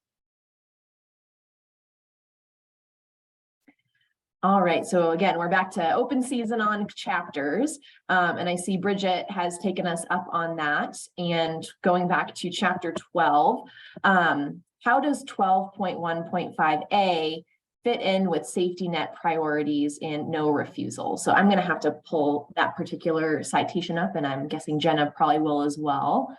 All right, so again, we're back to open season on chapters, and I see Bridget has taken us up on that. And going back to chapter 12, how does 12.1.5a fit in with safety net priorities and no refusal? So I'm going to have to pull that particular citation up, and I'm guessing Jenna probably will as well.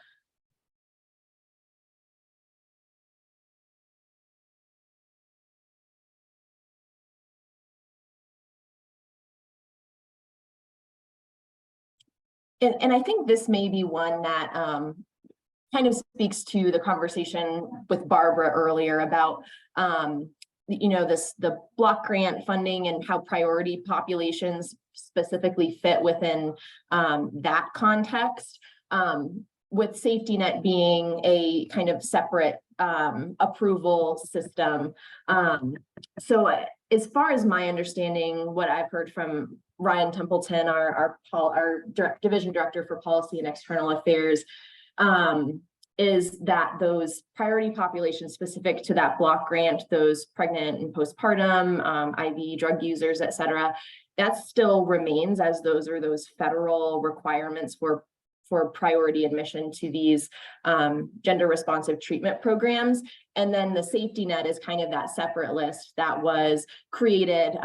And I think this may be one that kind of speaks to the conversation with Barbara earlier about, you know, the block grant funding and how priority populations specifically fit within that context, with safety net being a kind of separate approval system. So as far as my understanding, what I've heard from Ryan Templeton, our division director for policy and external affairs, is that those priority populations specific to that block grant, those pregnant and postpartum, IV drug users, et cetera, that still remains, as those are those federal requirements for priority admission to these gender responsive treatment programs. And then the safety net is kind of that separate list that was created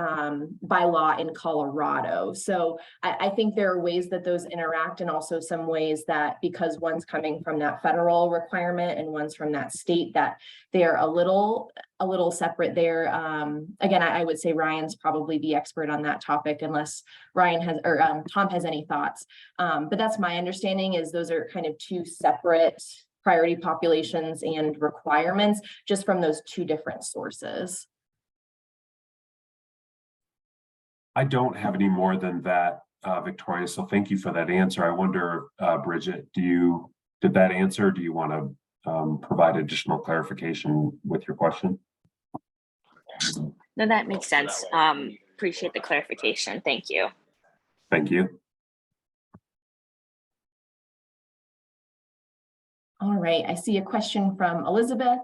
by law in Colorado. So I think there are ways that those interact, and also some ways that, because one's coming from that federal requirement and one's from that state, that they're a little separate there. Again, I would say Ryan's probably the expert on that topic, unless Ryan has, or Tom has any thoughts. But that's my understanding, is those are kind of two separate priority populations and requirements, just from those two different sources. I don't have any more than that, Victoria. So thank you for that answer. I wonder, Bridget, did that answer? Do you want to provide additional clarification with your question? No, that makes sense. Appreciate the clarification. Thank you. Thank you. All right, I see a question from Elizabeth.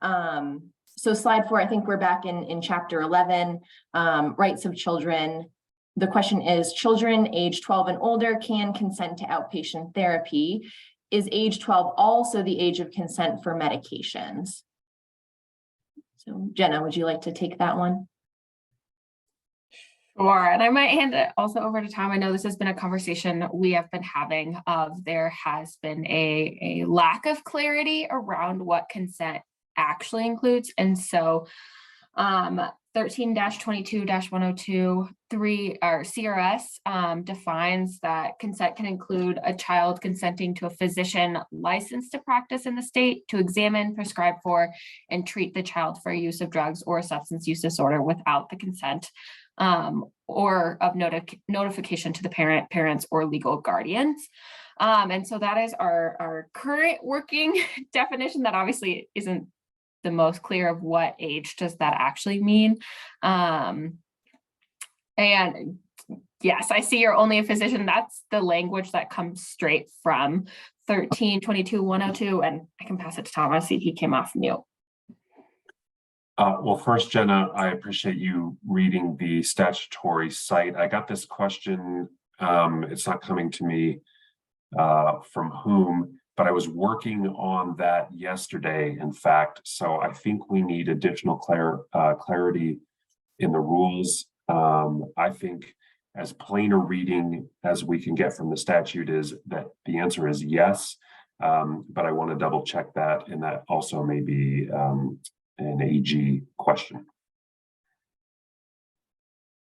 So slide 4, I think we're back in chapter 11, rights of children. The question is, children age 12 and older can consent to outpatient therapy. Is age 12 also the age of consent for medications? So Jenna, would you like to take that one? Sure, and I might hand it also over to Tom. I know this has been a conversation we have been having. There has been a lack of clarity around what consent actually includes. And so 13-22-102 or CRS defines that consent can include a child consenting to a physician licensed to practice in the state to examine, prescribe for, and treat the child for use of drugs or substance use disorder without the consent or of notification to the parents, or legal guardians. And so that is our current working definition. That obviously isn't the most clear of what age does that actually mean. And yes, I see you're only a physician. That's the language that comes straight from 13-22-102, and I can pass it to Tom. I'll see if he came off mute. Well, first, Jenna, I appreciate you reading the statutory site. I got this question. It's not coming to me from whom, but I was working on that yesterday, in fact. So I think we need additional clarity in the rules. I think as plain a reading as we can get from the statute is that the answer is yes, but I want to double check that, and that also may be an AG question.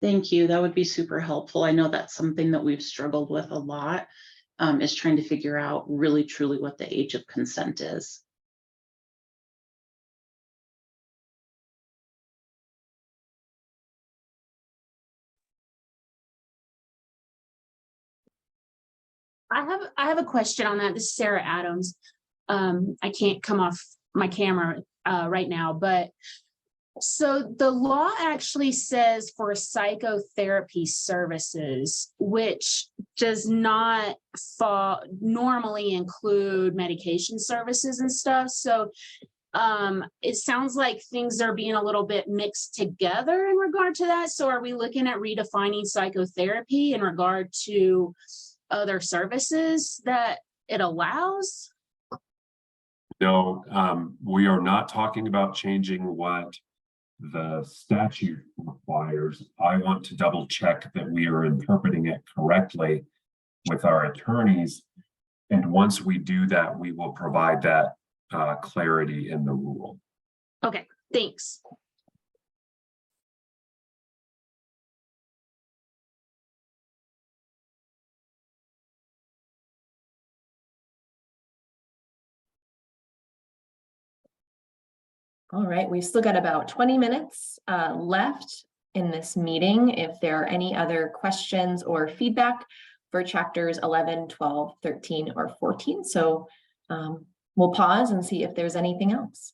Thank you. That would be super helpful. I know that's something that we've struggled with a lot, is trying to figure out really truly what the age of consent is. I have a question on that. This is Sarah Adams. I can't come off my camera. right now, but so the law actually says for psychotherapy services, which does not normally include medication services and stuff. So it sounds like things are being a little bit mixed together in regard to that. So are we looking at redefining psychotherapy in regard to other services that it allows? No, we are not talking about changing what the statute requires. I want to double check that we are interpreting it correctly with our attorneys. And once we do that, we will provide that clarity in the rule. Okay, thanks. All right, we've still got about 20 minutes left in this meeting. If there are any other questions or feedback for chapters 11, 12, 13, or 14. So we'll pause and see if there's anything else.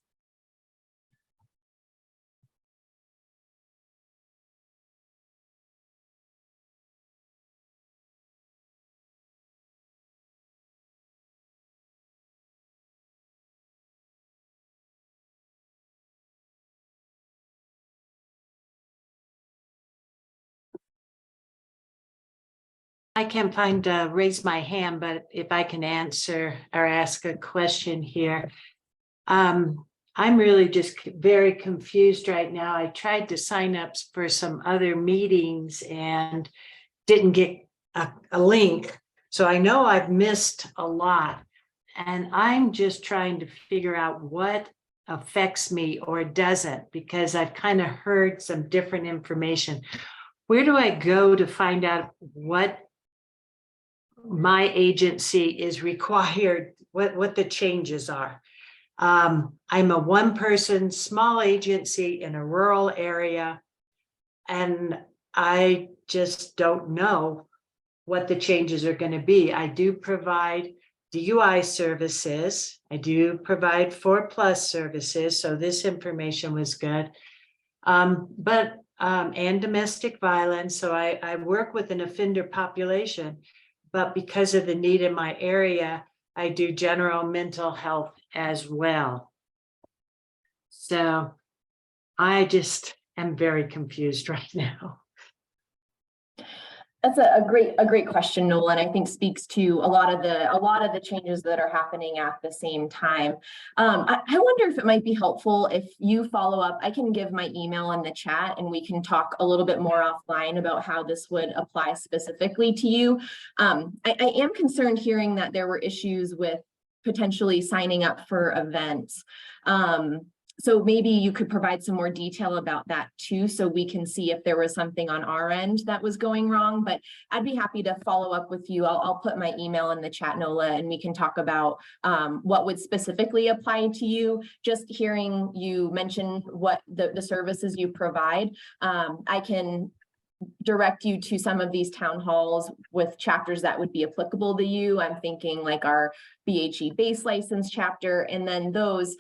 I can't find raise my hand, but if I can answer or ask a question here. I'm really just very confused right now. I tried to sign up for some other meetings and didn't get a link. So I know I've missed a lot. And I'm just trying to figure out what affects me or doesn't, because I've kind of heard some different information. Where do I go to find out what my agency is required, what the changes are? I'm a one-person small agency in a rural area, and I just don't know what the changes are going to be. I do provide DWAI services. I do provide 4+ services. So this information was good. And domestic violence. So I work with an offender population, but because of the need in my area, I do general mental health as well. So I just am very confused right now. That's a great question, Nola, and I think speaks to a lot of the changes that are happening at the same time. I wonder if it might be helpful if you follow up. I can give my email in the chat, and we can talk a little bit more offline about how this would apply specifically to you. I am concerned hearing that there were issues with potentially signing up for events. So maybe you could provide some more detail about that too, so we can see if there was something on our end that was going wrong. But I'd be happy to follow up with you. I'll put my email in the chat, Nola, and we can talk about what would specifically apply to you. Just hearing you mention what the services you provide, I can direct you to some of these town halls with chapters that would be applicable to you. I'm thinking like our BHA base license chapter, and then those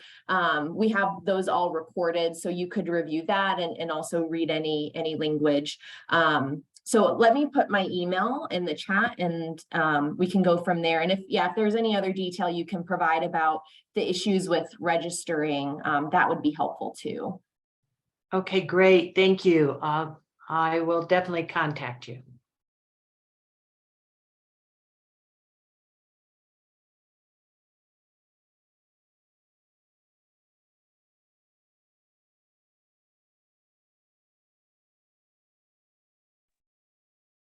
we have those all recorded, so you could review that and also read any language. So let me put my email in the chat, and we can go from there. And if there's any other detail you can provide about the issues with registering, that would be helpful too. Okay, great. Thank you. I will definitely contact you.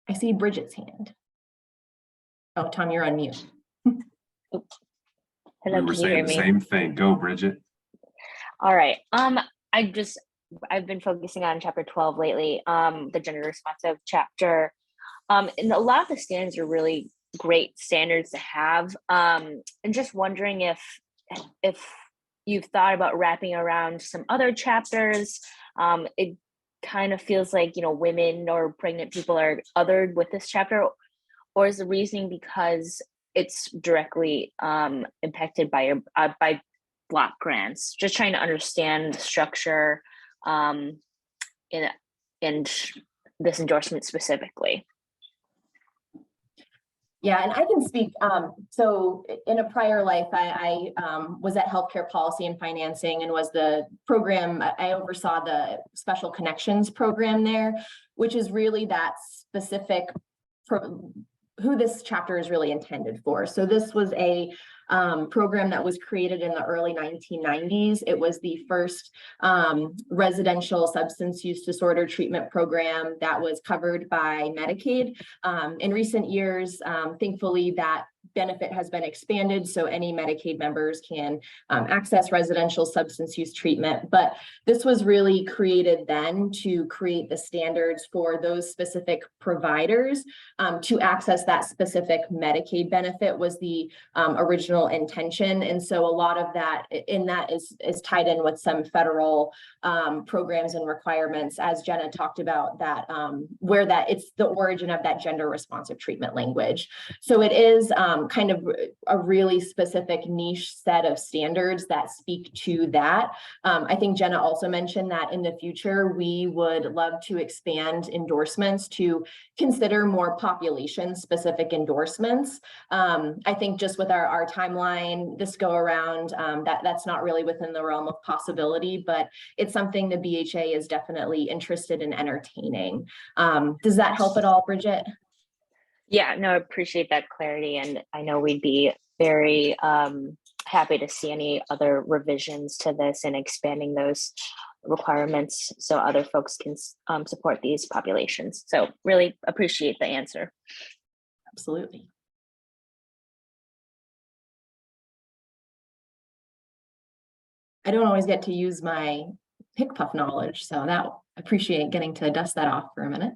I see Bridget's hand. Oh, Tom, you're on mute. Hello, We were can you saying hear the me? same thing. Go, Bridget. All right. I've been focusing on chapter 12 lately, the gender responsive chapter. And a lot of the standards are really great standards to have. And just wondering if you've thought about wrapping around some other chapters. It kind of feels like, women or pregnant people are othered with this chapter, or is the reasoning because it's directly impacted by block grants, just trying to understand the structure in this endorsement specifically. Yeah, and I can speak. So in a prior life, I was at Healthcare Policy and Financing and was the program, I oversaw the Special Connections program there, which is really that specific who this chapter is really intended for. So this was a program that was created in the early 1990s. It was the first residential substance use disorder treatment program that was covered by Medicaid. In recent years, thankfully, that benefit has been expanded, so any Medicaid members can access residential substance use treatment. But this was really created then to create the standards for those specific providers to access that specific Medicaid benefit was the original intention. And so a lot of that in that is tied in with some federal programs and requirements, as Jenna talked about, that where that it's the origin of that gender responsive treatment language. So it is kind of a really specific niche set of standards that speak to that. I think Jenna also mentioned that in the future, we would love to expand endorsements to consider more population specific endorsements. I think just with our timeline, this go around, that's not really within the realm of possibility, but it's something the BHA is definitely interested in entertaining. Does that help at all, Bridget? Yeah, no, I appreciate that clarity. And I know we'd be very happy to see any other revisions to this and expanding those requirements so other folks can support these populations. So really appreciate the answer. Absolutely. I don't always get to use my pick puff knowledge, so that I appreciate getting to dust that off for a minute.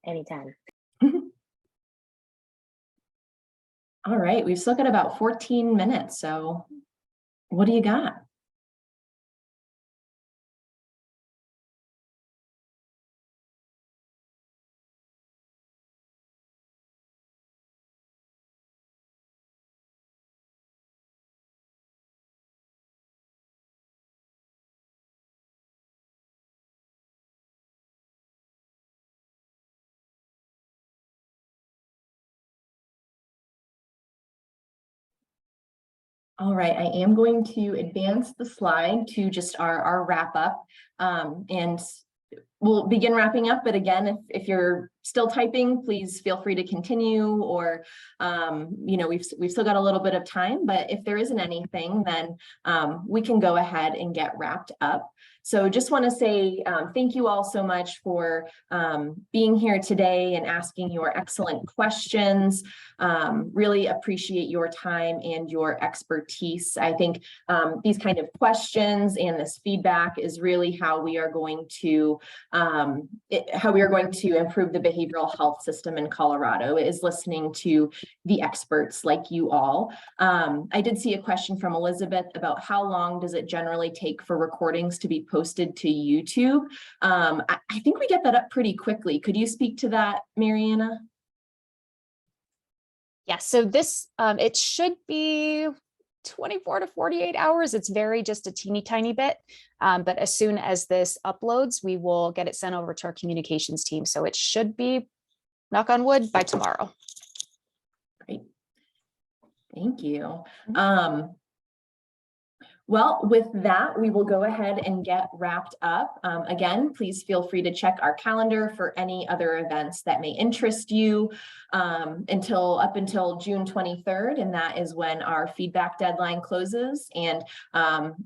Anytime. All right, we've still got about 14 minutes, so what do you got? All right, I am going to advance the slide to just our wrap up, and we'll begin wrapping up. But again, if you're still typing, please feel free to continue, or you know, we've still got a little bit of time, but if there isn't anything, then we can go ahead and get wrapped up. So just want to say thank you all so much for being here today and asking your excellent questions. Really appreciate your time and your expertise. I think these kind of questions and this feedback is really how we are going to improve the behavioral health system in Colorado, is listening to the experts like you all. I did see a question from Elizabeth about how long does it generally take for recordings to be posted to YouTube. I think we get that up pretty quickly. Could you speak to that, Mariana? Yeah, so this, it should be 24 to 48 hours. It's just a teeny tiny bit. But as soon as this uploads, we will get it sent over to our communications team. So it should be, knock on wood, by tomorrow. Great. Thank you. Well, with that, we will go ahead and get wrapped up. Again, please feel free to check our calendar for any other events that may interest you up until June 23rd, and that is when our feedback deadline closes. And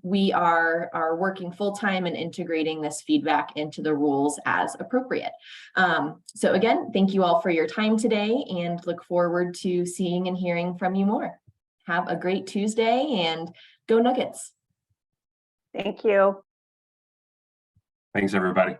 we are working full-time and integrating this feedback into the rules as appropriate. So again, thank you all for your time today, and look forward to seeing and hearing from you more. Have a great Tuesday, and go Nuggets. Thank you. Thanks, everybody.